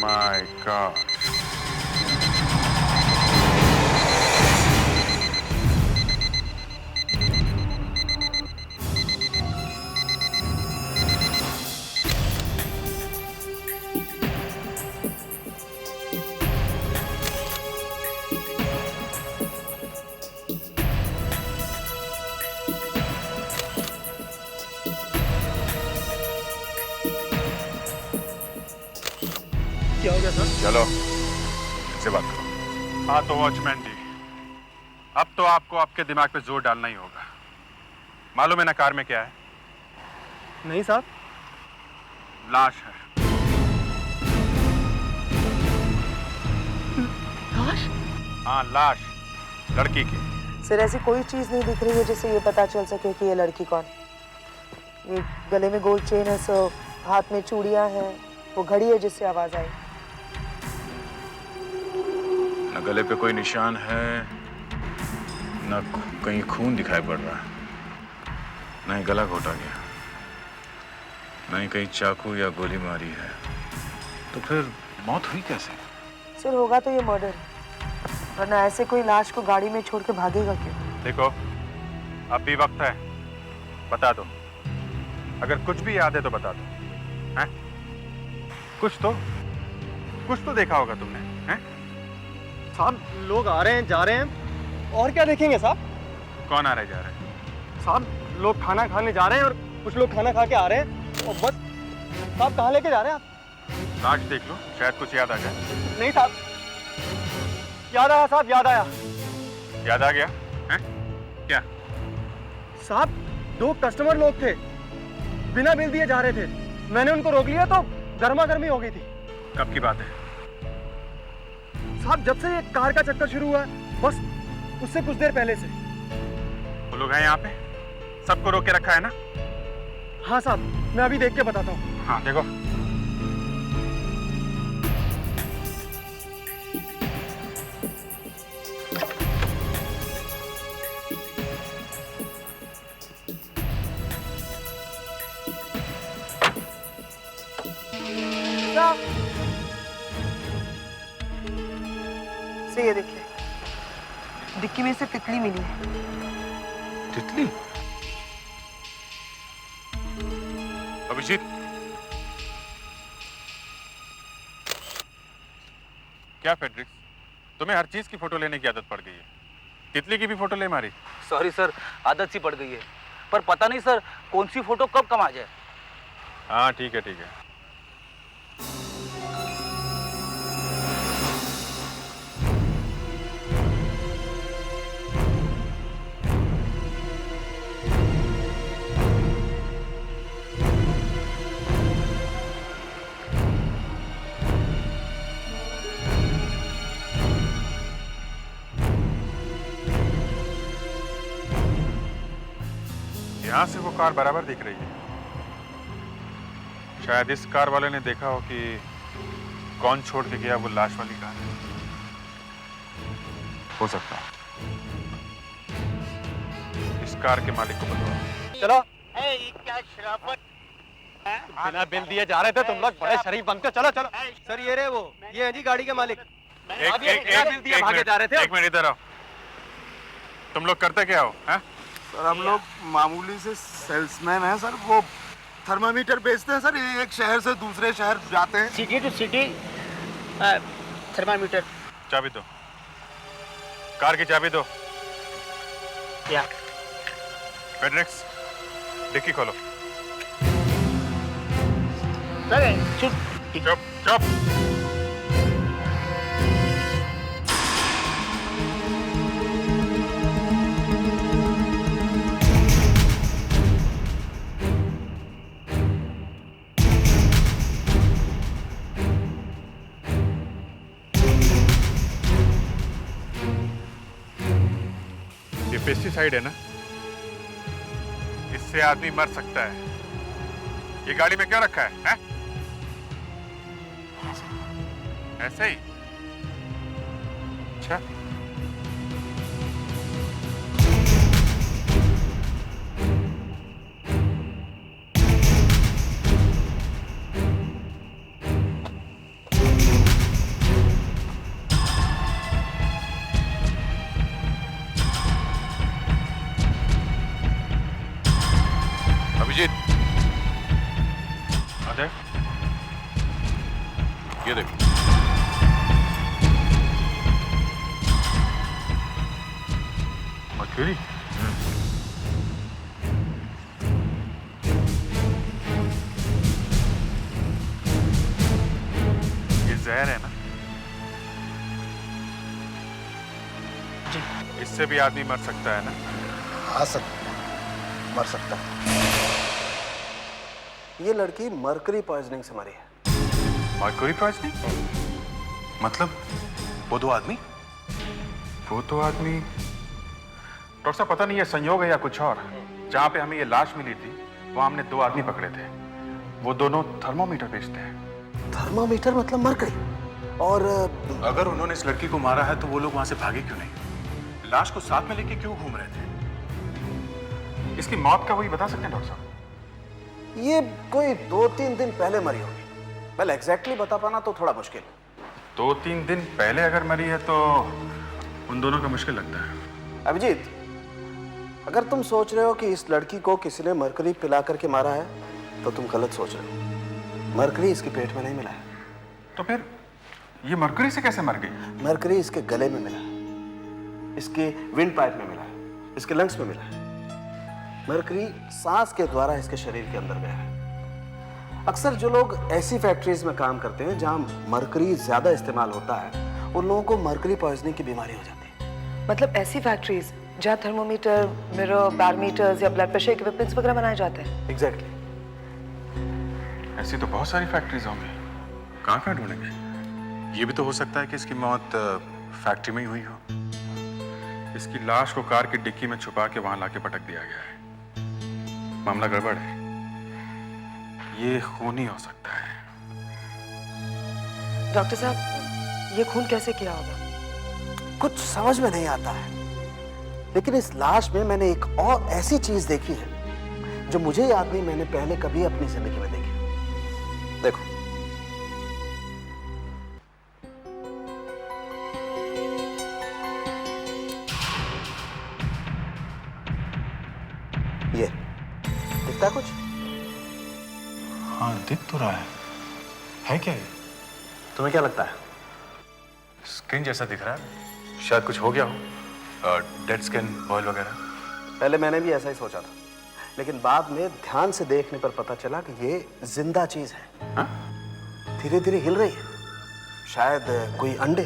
My God. क्या हो गया सर? चलो इनसे बात करो। हाँ तो वॉचमैन जी, अब तो आपको आपके दिमाग पे जोर डालना ही होगा। मालूम है ना कार में क्या है? नहीं साहब। लाश है। लाश? हाँ लाश, लड़की की। सर ऐसी कोई चीज नहीं दिख रही है जिससे ये पता चल सके कि ये लड़की कौन। ये गले में गोल्ड चेन है, सो हाथ में चूड़ियां हैं, वो घड़ी है जिससे आवाज आई। न गले पे कोई निशान है, न कहीं खून दिखाई पड़ रहा है, न ही गला घोटा गया, न ही कहीं चाकू या गोली मारी है। तो फिर मौत हुई कैसे? सर होगा तो ये मर्डर, वरना ऐसे कोई लाश को गाड़ी में छोड़ के भागेगा क्यों? देखो अब भी वक्त है, बता दो। अगर कुछ भी याद है तो बता दो। हैं? कुछ तो देखा होगा तुमने, हैं? साहब लोग आ रहे हैं जा रहे हैं, और क्या देखेंगे साहब? कौन आ रहे जा रहे हैं? साहब लोग खाना खाने जा रहे हैं और कुछ लोग खाना खा के आ रहे हैं और बस। साहब कहाँ लेके जा रहे हैं आप? लाश देख लो, शायद कुछ याद आ जाए। नहीं साहब, याद आया साहब, याद आया। याद आ गया? हैं? क्या? साहब 2 कस्टमर लोग थे, बिना बिल दिए जा रहे थे। मैंने उनको रोक लिया तो गर्मा गर्मी हो गई थी। कब की बात है? साहब जब से ये कार का चक्कर शुरू हुआ है, बस उससे कुछ देर पहले से। वो लोग हैं यहाँ पे? सबको रोक के रखा है ना? हाँ साहब, मैं अभी देख के बताता हूँ। हाँ देखो। से ये देखिए, डिक्की में से तितली मिली है। तितली? अभिजीत, क्या फेड्रिक्स, तुम्हें हर चीज की फोटो लेने की आदत पड़ गई है। तितली की भी फोटो ले मारी? सॉरी सर, आदत सी पड़ गई है, पर पता नहीं सर कौन सी फोटो कब कम आ जाए। हाँ ठीक है ठीक है। यहाँ से वो कार बराबर दिख रही है। शायद इस कार वाले ने देखा हो कि कौन छोड़ के गया वो लाश वाली कार। हो सकता है इस कार के मालिक को बताओ। चलो। क्या शराफत, बिना बिल दिए जा रहे थे तुम लोग, बड़े शरीफ बनते। चलो चलो। सर ये रहे वो, ये है जी गाड़ी के मालिक। एक मिनट इधर आओ। तुम लोग करते क्या हो? हैं? सर हम लोग मामूली से सेल्समैन हैं सर। वो थर्मामीटर बेचते हैं सर, एक शहर से दूसरे शहर जाते हैं। City to city thermometer. चाबी दो, कार की चाबी दो। क्या? फेडरिक्स, डिक्की खोलो। चुप चुप चुप। ये पेस्टिसाइड है ना, इससे आदमी मर सकता है। ये गाड़ी में क्यों रखा है? ऐसे ही? अच्छा। अभिजीत, अजय, ये देखो। मर्क्यूरी? ये जहर है ना? इससे भी आदमी मर सकता है ना? हाँ सर, मर सकता है। ये लड़की मरकरी पॉइजनिंग से मरी है। Mercury poisoning? मतलब वो दो आदमी? वो तो आदमी डॉक्टर साहब, पता नहीं ये संयोग है या कुछ और। जहाँ पे हमें ये लाश मिली थी वहाँ हमने दो आदमी पकड़े थे। वो दोनों थर्मोमीटर बेचते हैं। थर्मोमीटर मतलब मरकरी? और अगर उन्होंने इस लड़की को मारा है तो वो लोग वहां से भागे क्यों नहीं? लाश को साथ में लेके क्यों घूम रहे थे? इसकी मौत का वही बता सकते हैं डॉक्टर साहब? ये कोई 2-3 दिन पहले मरी होगी। वेल एग्जैक्टली बता पाना तो थोड़ा मुश्किल। 2-3 दिन पहले अगर मरी है तो उन दोनों का मुश्किल लगता है। अभिजीत, अगर तुम सोच रहे हो कि इस लड़की को किसी ने मरकरी पिला करके मारा है तो तुम गलत सोच रहे हो। मरकरी इसके पेट में नहीं मिला है। तो फिर ये मरकरी से कैसे मर गई? मरकरी इसके गले में मिला है, इसके विंड पाइप में मिला है, इसके लंग्स में मिला है। मरकरी सांस के द्वारा इसके शरीर के अंदर गया है। अक्सर जो लोग ऐसी फैक्ट्रीज में काम करते हैं जहां मरकरी ज्यादा इस्तेमाल होता है, उन लोगों को मरकरी पॉइजनिंग की बीमारी हो जाती है। मतलब ऐसी फैक्ट्रीज जहाँ थर्मोमीटर, मिरर, बैरोमीटर्स या ब्लड प्रेशर इक्विपमेंट्स वगैरह बनाए जाते हैं? एग्जैक्टली। ऐसी तो बहुत सारी फैक्ट्रीज होंगी, कहाँ ढूंढेंगे? ये भी तो हो सकता है कि इसकी मौत फैक्ट्री में ही हुई हो। इसकी लाश को कार की डिक्की में छुपा के वहां लाके पटक दिया गया है। मामला गड़बड़ है। ये खून ही हो सकता है। डॉक्टर साहब, ये खून कैसे किया होगा? कुछ समझ में नहीं आता है, लेकिन इस लाश में मैंने एक और ऐसी चीज देखी है जो मुझे याद नहीं मैंने पहले कभी अपनी जिंदगी में देखी। देखो, ये दिखता कुछ? हाँ, दिख तो रहा है क्या ये? तुम्हें क्या लगता है? स्किन जैसा दिख रहा है। शायद कुछ हो गया हो, डेड स्किन, बॉयल वगैरह। पहले मैंने भी ऐसा ही सोचा था, लेकिन बाद में ध्यान से देखने पर पता चला कि ये जिंदा चीज है। धीरे धीरे हिल रही है। शायद कोई अंडे।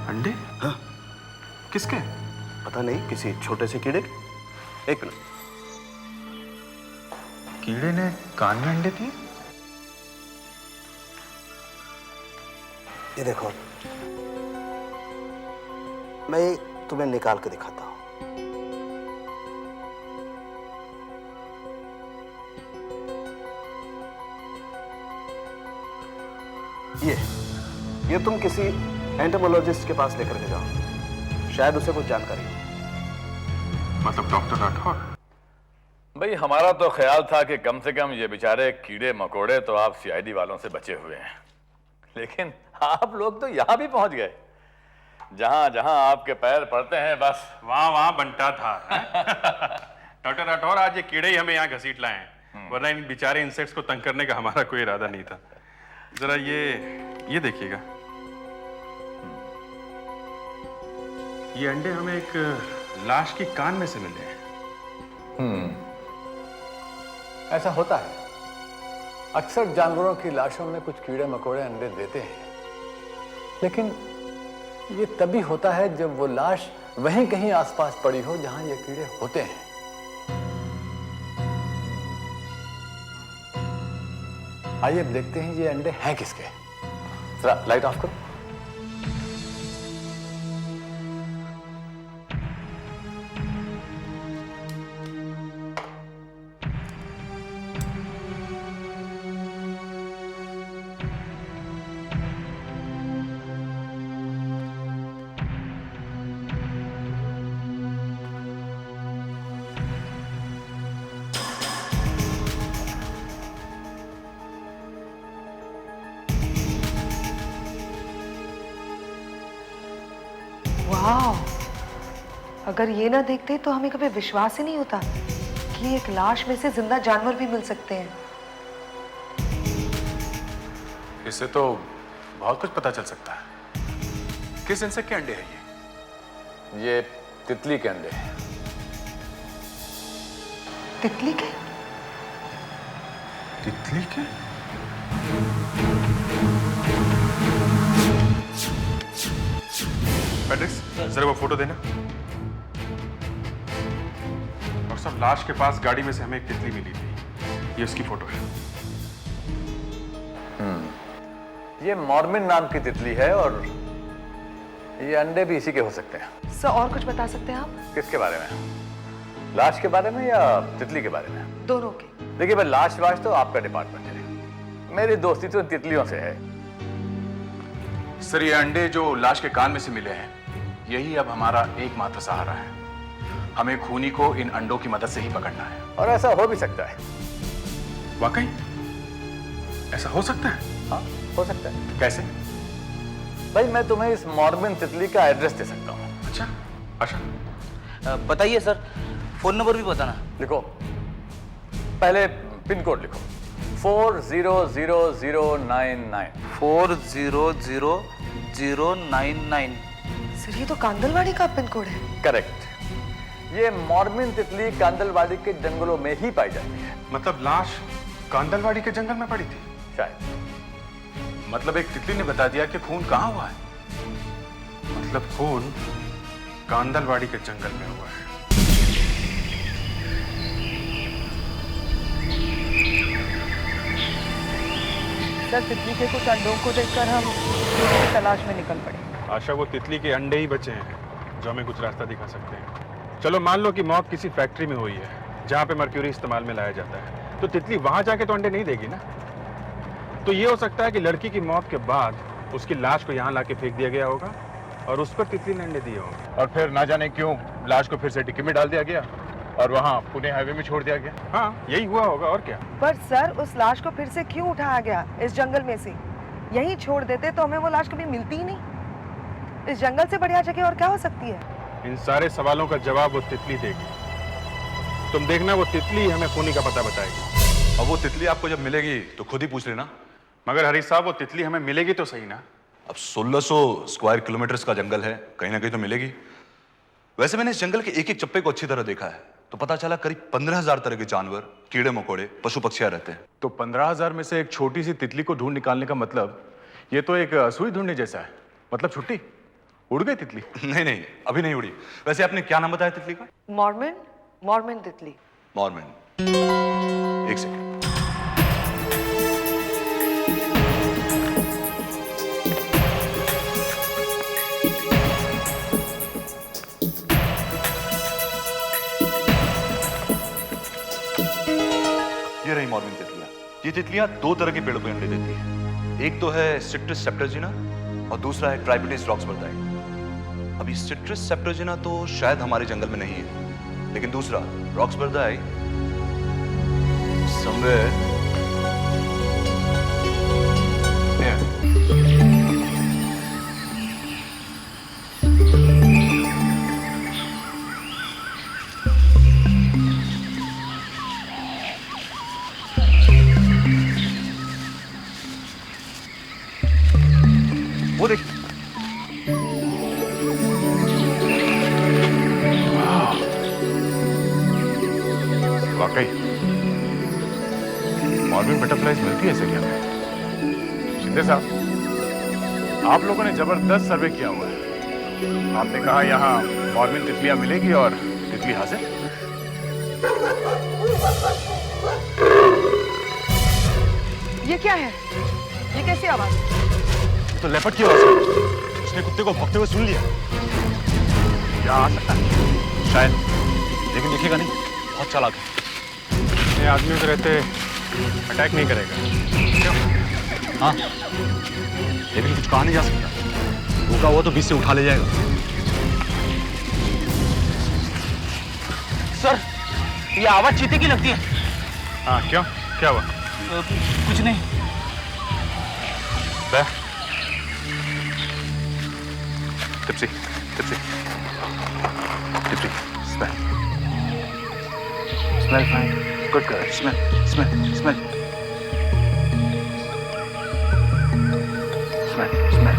अंडे? हाँ। किसके? पता नहीं, किसी छोटे से कीड़े के। एक मिनट। कीड़े ने कान में अंडे दिए? ये देखो, मैं तुम्हें निकाल के दिखाता हूं। ये तुम किसी एंटोमोलॉजिस्ट के पास लेकर के जाओ, शायद उसे कुछ जानकारी हो। मतलब डॉक्टर राठौर? भाई हमारा तो ख्याल था कि कम से कम ये बेचारे कीड़े मकोड़े तो आप सीआईडी वालों से बचे हुए हैं, लेकिन आप लोग तो यहाँ भी पहुंच गए। जहां जहां आपके पैर पड़ते हैं बस वहां वहां बंटा था। डॉक्टर राठौर, आज ये कीड़े ही हमें यहाँ घसीट लाए हैं, वरना इन बेचारे इंसेक्ट्स को तंग करने का हमारा कोई इरादा नहीं था। जरा ये देखिएगा, ये अंडे हमें एक लाश की कान में से मिले हैं। ऐसा होता है, अक्सर जानवरों की लाशों में कुछ कीड़े मकोड़े अंडे देते हैं, लेकिन ये तभी होता है जब वो लाश वहीं कहीं आसपास पड़ी हो जहां ये कीड़े होते हैं। आइए अब देखते हैं ये अंडे हैं किसके। जरा लाइट ऑफ करो। वाह, अगर ये ना देखते तो हमें कभी विश्वास ही नहीं होता कि एक लाश में से जिंदा जानवर भी मिल सकते हैं। इससे तो बहुत कुछ पता चल सकता है। किस इंसेक्ट के अंडे हैं ये तितली के अंडे हैं। तितली के? तितली के? पैट्रिक्स, जरा वो फोटो देना। और सब लाश के पास गाड़ी में से हमें एक तितली मिली थी, ये उसकी फोटो है। ये मॉर्मिन नाम की तितली है और ये अंडे भी इसी के हो सकते हैं। सर और कुछ बता सकते हैं आप? किसके बारे में? लाश के बारे में या तितली के बारे में? दोनों के। देखिए भाई, लाश वाश तो आपका डिपार्टमेंट है, मेरी दोस्ती तो तितलियों से है। सर, ये अंडे जो लाश के कान में से मिले हैं, यही अब हमारा एकमात्र सहारा है। हमें खूनी को इन अंडों की मदद से ही पकड़ना है। और ऐसा हो भी सकता है। वाकई ऐसा हो सकता है? हाँ, हो सकता है। कैसे? भाई मैं तुम्हें इस मॉर्मिन तितली का एड्रेस दे सकता हूँ। अच्छा, अच्छा बताइए सर, फोन नंबर भी बताना। लिखो, पहले पिन कोड लिखो, 400099। 400099। सर ये तो कांदलवाड़ी का पिन कोड है। करेक्ट। ये मॉर्मिन तितली कांदलवाड़ी के जंगलों में ही पाई जाती है। मतलब लाश कांदलवाड़ी के जंगल में पड़ी थी? शायद। मतलब एक तितली ने बता दिया कि खून कहाँ हुआ है। मतलब खून कांदलवाड़ी के जंगल में हुआ है। सर तितली के कुछ अंडों को देखकर हम तलाश में निकल पड़े। आशा, वो तितली के अंडे ही बचे हैं जो हमें कुछ रास्ता दिखा सकते हैं। चलो मान लो कि मौत किसी फैक्ट्री में हुई है जहाँ पे मर्क्यूरी इस्तेमाल में लाया जाता है, तो तितली वहां जाके तो अंडे नहीं देगी ना। तो ये हो सकता है कि लड़की की मौत के बाद उसकी लाश को यहाँ लाके फेंक दिया गया होगा और उस पर तितली ने अंडे दिए होंगे। और फिर ना जाने क्यों लाश को फिर से डिक्की में डाल दिया गया और वहां पुणे हाईवे में छोड़ दिया गया। हाँ, यही हुआ होगा और क्या। पर सर उस लाश को फिर से क्यों उठाया गया इस जंगल में से? यहीं छोड़ देते तो हमें वो लाश कभी मिलती ही नहीं। इस जंगल से बढ़िया जगह और क्या हो सकती है? इन सारे सवालों का जवाब वो तितली देगी। तुम देखना, वो तितली हमें खूनी का पता बताएगी। और वो तितली आपको जब मिलेगी तो खुद ही पूछ लेना। मगर हरीश साहब, वो तितली हमें मिलेगी तो सही ना। अब 1600 स्क्वायर किलोमीटर का जंगल है, कहीं ना कहीं तो मिलेगी। वैसे मैंने इस जंगल के एक एक चप्पे को अच्छी तरह देखा है, तो पता चला करीब 15,000 तरह के जानवर, कीड़े मकोड़े, पशु पक्षियां रहते हैं। तो 15,000 में से एक छोटी सी तितली को ढूंढ निकालने का मतलब, ये तो एक सुई ढूंढने जैसा है। मतलब छुट्टी उड़ गई तितली? नहीं नहीं, अभी नहीं उड़ी। वैसे आपने क्या नाम बताया तितली का? मॉर्मिन। मॉर्मिन तितली। मॉर्मिन। एक सेकेंड। ये रही मॉर्मिन तितलियां। ये तितलियां 2 तरह के पेड़ों पे अंडे देती हैं। एक तो है सिट्रस सेप्टोजिना और दूसरा है ट्राइबिलिस रॉक्सबर्दाई। अभी सिट्रस सेप्टोजिना तो शायद हमारे जंगल में नहीं है, लेकिन दूसरा रॉक्सबर्दाई समवेयर वो देख। वाकई मॉर्निंग बटरफ्लाइज मिलती है इस एरिया में। शिंदे साहब, आप लोगों ने जबरदस्त सर्वे किया हुआ है। आपने कहा यहाँ मॉर्निंग तितलियां मिलेगी और तितली हाजिर। ये क्या है? ये कैसी आवाज? तो लेपर्ड की आवाज है। उसने कुत्ते को भौंकते हुए सुन लिया। क्या आ सकता है? शायद, लेकिन दिखेगा नहीं। बहुत चालाक है। ये आदमियों के रहते अटैक नहीं करेगा। क्यों? हाँ, लेकिन कुछ कहा नहीं जा सकता। भूखा हुआ तो बीच से उठा ले जाएगा। सर, ये आवाज चीते की लगती है। हाँ, क्यों? क्या हुआ? कुछ नहीं। Tipsy, tipsy, tipsy. Smell. Smell fine. Good girl. Smell, smell, smell. Smell, smell.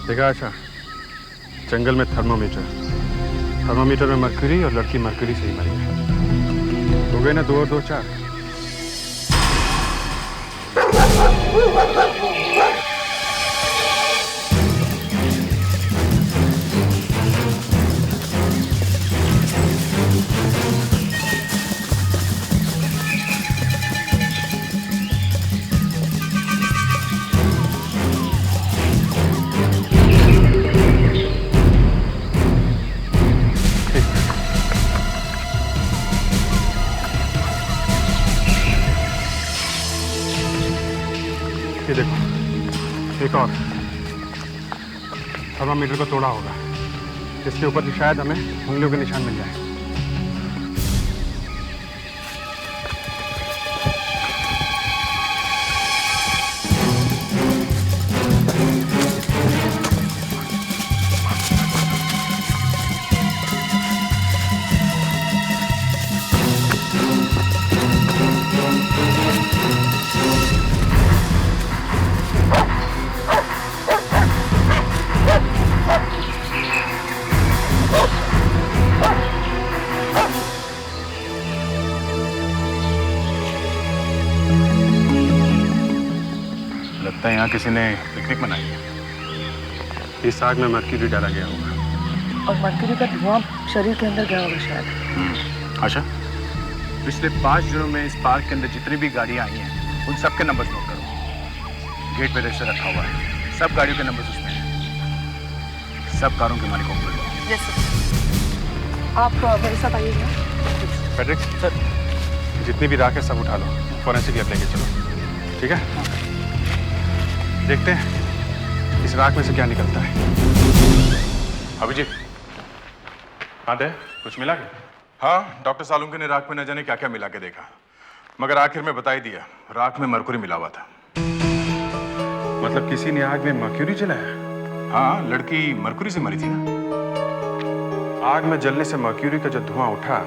देखा अच्छा, जंगल में थर्मोमीटर में मरकरी और लड़की मरकरी से ही मरी है। हो गए ना 2 और 2 4। ये देखो, एक और थर्मामीटर को तोड़ा होगा। इसके ऊपर भी शायद हमें उंगलियों के निशान मिल जाए। लगता है यहाँ किसी ने पिकनिक मनाई है। इस आग में मरकरी डाला गया होगा। और मरकरी का धुआं शरीर के अंदर गया होगा शायद। आशा, पिछले 5 दिनों में इस पार्क के अंदर जितनी भी गाड़ियाँ आई हैं, उन सब के नंबर नोट करो। गेट पे रजिस्टर रखा हुआ है, सब गाड़ियों के नंबर उसमें हैं। सब कारों के मालिकों को yes, आप मेरे साथ आइएगा। फेडरिक सर, जितनी भी राख है सब उठा लो, फॉरेंसिक लैब लेके चलो, ठीक है? देखते हैं इस राख में से क्या निकलता है। अभिजीत, हाँ दे, कुछ मिला क्या? हाँ, डॉक्टर सालुंके ने राख में न जाने क्या क्या मिला के देखा, मगर आखिर में बता ही दिया, राख में मरकुरी मिला हुआ था। मतलब किसी ने आग में मर्क्यूरी जलाया? हाँ, लड़की मरकुरी से मरी थी ना। आग में जलने से मर्क्यूरी का जो धुआं उठा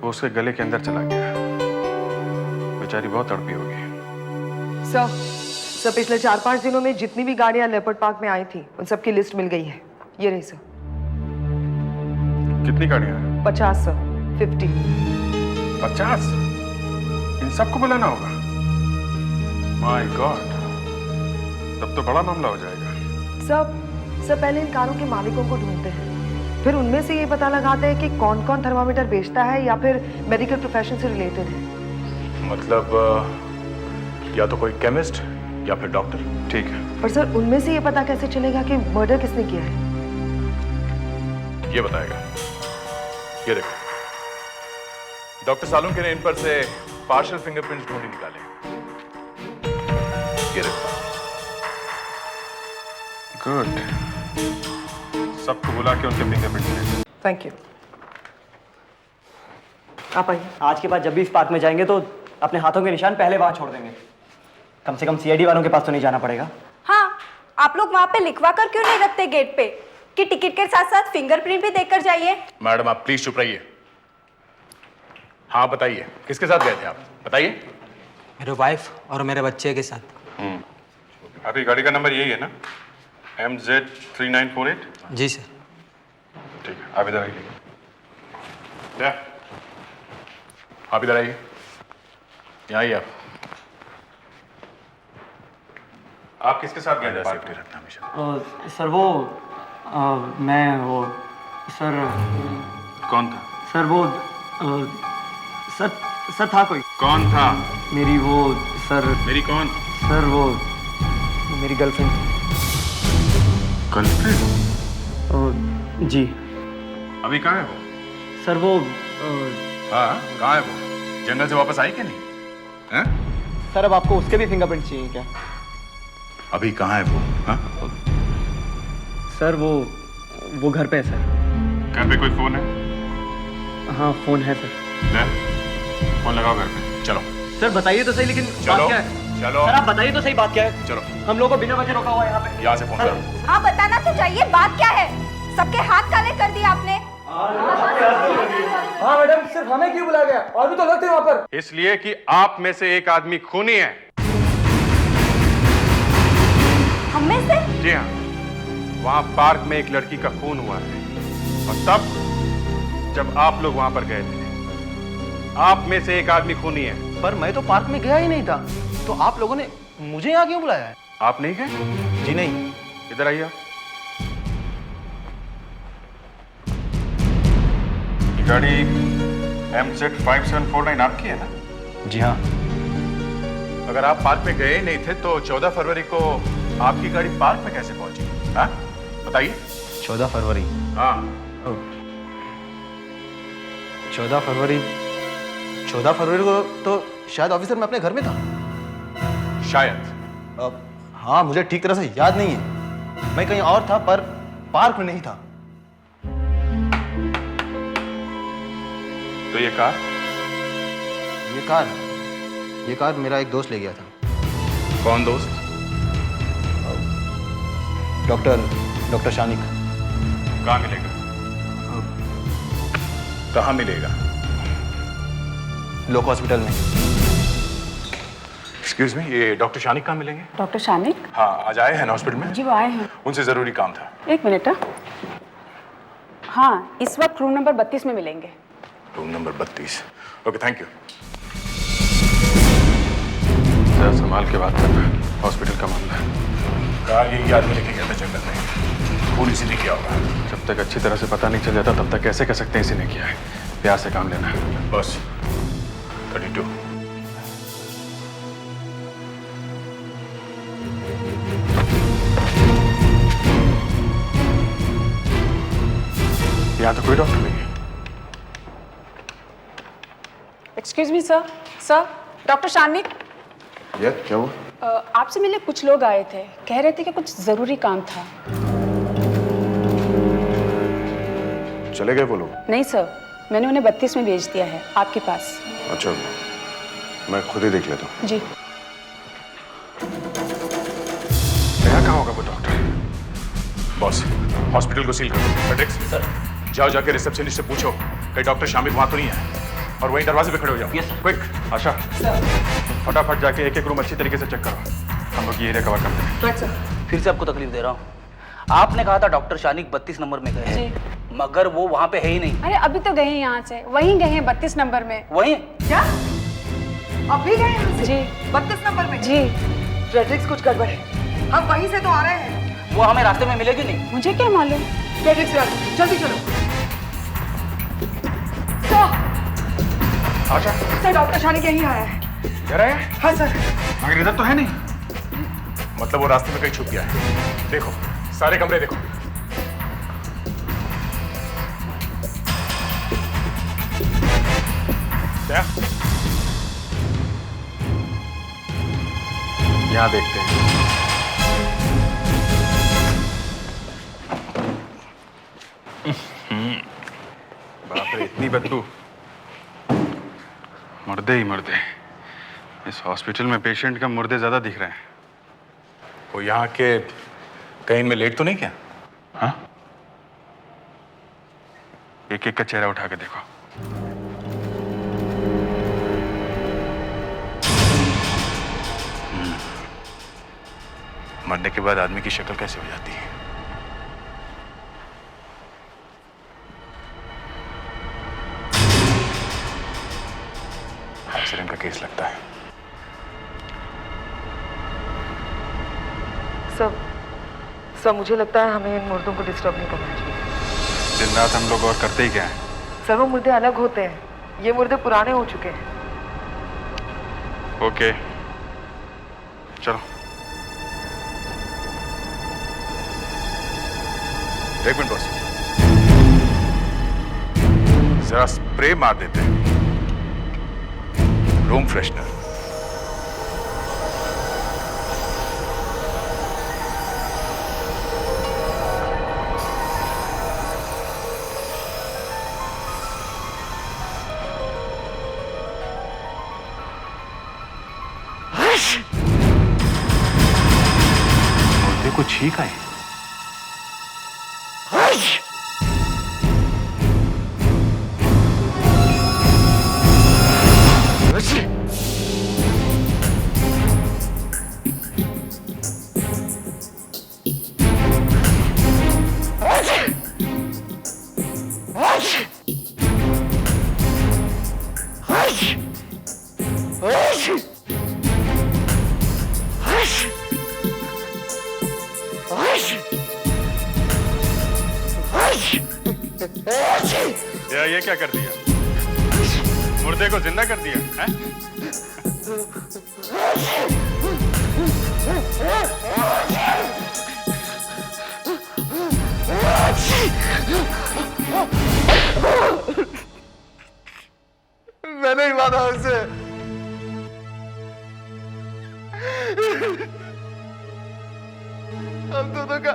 वो उसके गले के अंदर चला गया। बेचारी बहुत तड़पी होगी। सर पिछले 4-5 दिनों में जितनी भी गाड़ियां लेपर्ड पार्क में आई थी उन सबकी लिस्ट मिल गई है। ये रही सर। कितनी गाड़ियां हैं? 50 सर। 50। 50? इन सबको बुलाना होगा? माय गॉड, तब तो बड़ा मामला हो जाएगा। सर पहले इन कारों के मालिकों को ढूंढते हैं, फिर उनमें से ये पता लगाते हैं कि कौन कौन थर्मामीटर बेचता है या फिर मेडिकल प्रोफेशन से रिलेटेड है। मतलब या तो कोई केमिस्ट या फिर डॉक्टर। ठीक है, पर सर उनमें से ये पता कैसे चलेगा कि मर्डर किसने किया है? ये बताएगा। ये देखो, डॉक्टर सालुंके ने इन पर से पार्शियल फिंगरप्रिंट्स ढूंढ निकाले। ये देखो। गुड, सबको बुला के उनके फिंगरप्रिंट ले। Thank you. आप आइए। आज के बाद जब भी इस पार्क में जाएंगे तो अपने हाथों के निशान पहले वहां छोड़ देंगे। कम से कम सीआईडी वालों के पास तो नहीं जाना पड़ेगा। हाँ, आप लोग वहाँ पे लिखवा कर क्यों नहीं रखते गेट पे कि टिकट के साथ साथ फिंगरप्रिंट भी देकर जाइए? मैडम आप प्लीज चुप रहिए। हाँ बताइए, किसके साथ गए थे आप? बताइए। मेरे वाइफ और मेरे बच्चे के साथ। अभी गाड़ी का नंबर यही है ना? MZ3948? जी सर। ठीक है, आप इधर आइए। क्या? आप इधर आइए, यहाँ आइए आप। आप किसके साथ गए थे? सेफ्टी रखना हमेशा। सर वो मैं वो सर। कौन था? सर वो सर था कोई। कौन था? मेरी वो सर। मेरी कौन? सर वो मेरी गर्लफ्रेंड। गर्लफ्रेंड? जी। अभी कहाँ है वो? सर वो हाँ, कहाँ है वो? जंगल से वापस आई कि नहीं? हैं? सर अब आपको उसके भी फिंगरप्रिंट चाहिए क्या? अभी कहाँ है वो? हाँ? सर वो घर पे है सर। घर पे कोई फोन है? हाँ फोन है सर। ले, फोन लगाओ घर पे। चलो। सर बताइए तो सही, लेकिन बात क्या है? चलो। सर आप बताइए तो सही, बात क्या है? चलो। हम लोगों को बिना वजह रोका हुआ है यहाँ पे। यहाँ से फोन करो। हाँ बताना तो चाहिए, बात क्या है? सबके हाथ काले कर दिए आपने। हाँ मैडम, सिर्फ हमें क्यों बुलाया गया? और भी तो लोग थे वहाँ पर। इसलिए कि आप में से एक आदमी खूनी है। हम में से? जी हाँ, वहाँ पार्क में एक लड़की का खून हुआ है और तब जब आप लोग वहाँ पर गए थे, आप में से एक आदमी खूनी है। पर मैं तो पार्क में गया ही नहीं था, तो आप लोगों ने मुझे यहाँ क्यों बुलाया है? आप नहीं गए? जी नहीं। इधर आइए। ये गाड़ी MZ5749 आपकी है ना? जी हाँ। अगर आप पार्क में गए नहीं थे तो 14 फरवरी को आपकी गाड़ी पार्क में कैसे पहुंची? हाँ? बताइए। 14 फरवरी? हाँ। 14 फरवरी को तो शायद ऑफिसर मैं अपने घर में था। शायद? हाँ, मुझे ठीक तरह से याद नहीं है। मैं कहीं और था पर पार्क में नहीं था। तो ये कार? ये कार मेरा एक दोस्त ले गया था। कौन दोस्त? डॉक्टर शानिक। कहाँ मिलेगा? कहाँ मिलेगा? लोक हॉस्पिटल में। एक्सक्यूज मी, ये डॉक्टर शानिक कहाँ मिलेंगे? डॉक्टर शानिक? हाँ, आज आए हैं ना हॉस्पिटल में? जी वो आए हैं। उनसे जरूरी काम था। एक मिनट। हाँ, इस वक्त रूम नंबर 32 में मिलेंगे। Room number 32। Okay, thank you. जरा संभाल के बात करना, हॉस्पिटल का मामला है। कार यही आदमी लेके गया था जंगल में, खून इसी ने किया होगा। जब तक अच्छी तरह से पता नहीं चल जाता तब तक कैसे कह सकते हैं इसी ने किया है? प्यार से काम लेना है। बस 32। यहाँ तो कोई डॉक्टर नहीं है। Excuse me sir. Sir, doctor Shanik. क्या हुआ? आपसे मिलने कुछ लोग आए थे, कह रहे थे कि कुछ जरूरी काम था। चले गए वो लोग? नहीं सर, मैंने उन्हें 32 में भेज दिया है आपके पास। अच्छा, मैं खुद ही देख लेता हूँ। जी। नया कहाँ होगा वो डॉक्टर? बॉस, हॉस्पिटल को सील करो। पैट्रिक्स, सर, जाओ जाके रिसेप्शनिस्ट से पूछो कहीं डॉक्टर शामिल वहां तो नहीं है, और वहीं दरवाजे पे खड़े हो जाओ। Yes sir. क्विक। आशा, फटाफट जाके एक एक रूम अच्छी तरीके से चेक करो, हम लोग ये एरिया कवर करते हैं। Right sir. फिर से आपको तकलीफ दे रहा हूँ। आपने कहा था डॉक्टर शानिक 32 नंबर में गए हैं, मगर वो वहाँ पे है ही नहीं। अरे अभी तो गए हैं यहाँ से, वहीं गए हैं 32 नंबर में। वहीं? क्या? अभी गए यहाँ से? जी। 32 नंबर में? जी। फ्रेडरिक्स, कुछ गड़बड़ है, हम वहीं से तो आ रहे हैं। वो हमें रास्ते में मिलेगी नहीं। मुझे क्या मालूम। फ्रेडरिक्स, जल्दी चलो। आशा, सर, डॉक्टर शानिक यहीं आया है। इधर आया? हाँ सर। मगर इधर तो है नहीं। मतलब वो रास्ते में कहीं छुप गया है। देखो, सारे कमरे देखो। क्या? यहाँ देखते हैं। बाप रे, इतनी बदबू। मुर्दे ही मुर्दे। इस हॉस्पिटल में पेशेंट का मुर्दे ज्यादा दिख रहे हैं। वो यहाँ के कहीं में लेट तो नहीं क्या? हाँ? एक एक का चेहरा उठा के देखो। मरने के बाद आदमी की शक्ल कैसे हो जाती है? एक्सीडेंट का केस लगता है। सर, मुझे लगता है हमें इन मुर्दों को डिस्टर्ब नहीं करना चाहिए। दिन रात हम लोग और करते ही क्या है? सर, वो मुर्दे अलग होते हैं, ये मुर्दे पुराने हो चुके हैं। ओके, चलो। एक मिनट बॉस, जरा स्प्रे मार देते हैं, रूम फ्रेशनर। मुर्दे को छींक आए। ये क्या कर दिया? मुर्दे को जिंदा कर दिया है? मैंने ही माना उसे। हम दोनों का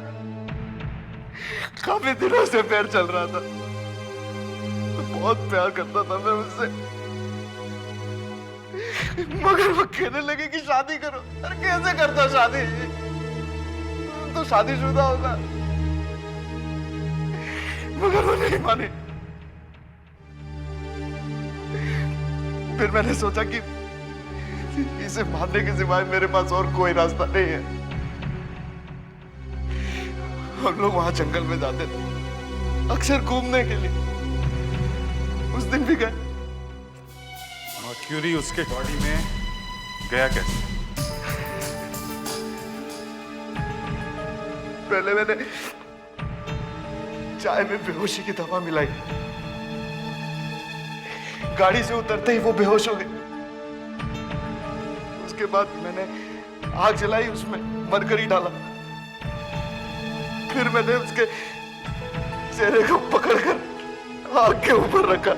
काफी दिनों से प्यार चल रहा था। बहुत प्यार करता था मैं उससे, मगर वो कहने लगे कि शादी करो। अरे कैसे करता शादी? तो शादीशुदा होगा। मगर वो नहीं मानी। फिर मैंने सोचा कि इसे मारने के सिवाय मेरे पास और कोई रास्ता नहीं है। हम लोग वहां जंगल में जाते थे अक्सर घूमने के लिए। उस दिन भी गए। मर्क्यूरी उसके बॉडी में गया कैसे? पहले मैंने चाय में बेहोशी की दवा मिलाई। गाड़ी से उतरते ही वो बेहोश हो गए। उसके बाद मैंने आग जलाई, उसमें मरकरी डाला। फिर मैंने उसके चेहरे को पकड़कर आग के ऊपर रखा,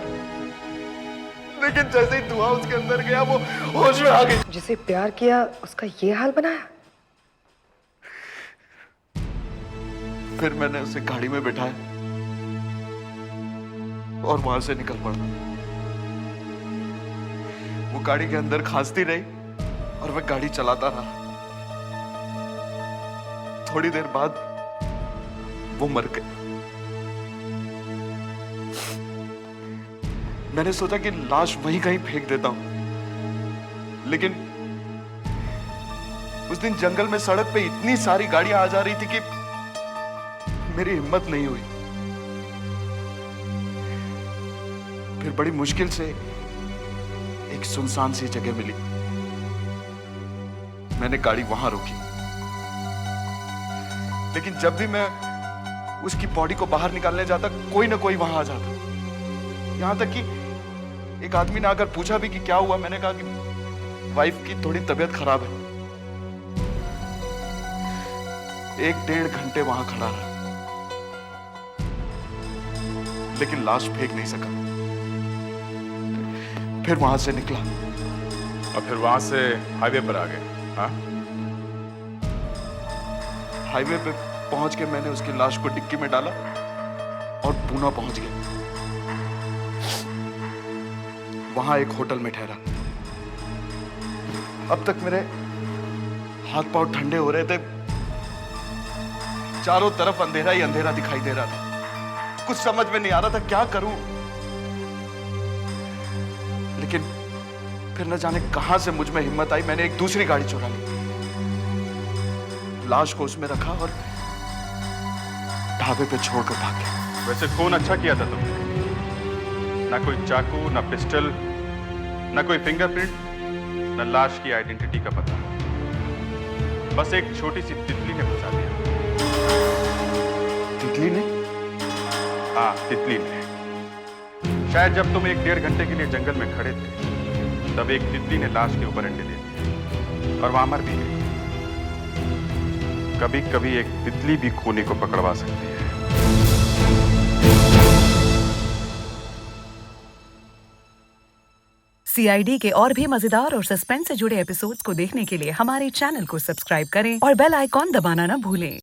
लेकिन जैसे ही धुआं उसके अंदर गया वो होश में आ गई। जिसे प्यार किया उसका ये हाल बनाया। फिर मैंने उसे गाड़ी में बिठाया और वहां से निकल पड़ा। वो गाड़ी के अंदर खांसती रही और मैं गाड़ी चलाता रहा। थोड़ी देर बाद वो मर गई। मैंने सोचा कि लाश वहीं कहीं फेंक देता हूं, लेकिन उस दिन जंगल में सड़क पे इतनी सारी गाड़ियां आ जा रही थी कि मेरी हिम्मत नहीं हुई। फिर बड़ी मुश्किल से एक सुनसान सी जगह मिली। मैंने गाड़ी वहां रोकी, लेकिन जब भी मैं उसकी बॉडी को बाहर निकालने जाता कोई ना कोई वहां आ जाता। यहां तक कि एक आदमी ने आकर पूछा भी कि क्या हुआ। मैंने कहा कि वाइफ की थोड़ी तबीयत खराब है। 1-1.5 घंटे वहां खड़ा रहा, लेकिन लाश फेंक नहीं सका। फिर वहां से निकला और फिर वहां से हाईवे पर आ गए। हाँ, हाईवे पे पहुंच के मैंने उसकी लाश को डिक्की में डाला और पूना पहुंच गया। वहां एक होटल में ठहरा। अब तक मेरे हाथ पांव ठंडे हो रहे थे। चारों तरफ अंधेरा ही अंधेरा दिखाई दे रहा था। कुछ समझ में नहीं आ रहा था क्या करूं। लेकिन फिर न जाने कहां से मुझ में हिम्मत आई। मैंने एक दूसरी गाड़ी चुरा ली, लाश को उसमें रखा और ढाबे पे छोड़कर भाग गया। वैसे खून अच्छा किया था तुमने। ना कोई चाकू, ना पिस्टल, ना कोई फिंगरप्रिंट, ना लाश की आइडेंटिटी का पता। बस एक छोटी सी तितली ने फंसा दिया। तितली ने? हाँ, तितली ने। शायद जब तुम 1-1.5 घंटे के लिए जंगल में खड़े थे, तब एक तितली ने लाश के ऊपर अंडे दे दिए और वहां मर भी गई। कभी कभी एक तितली भी खूनी को पकड़वा सकती है। CID के और भी मजेदार और सस्पेंस से जुड़े एपिसोड्स को देखने के लिए हमारे चैनल को सब्सक्राइब करें और बेल आइकॉन दबाना ना भूलें।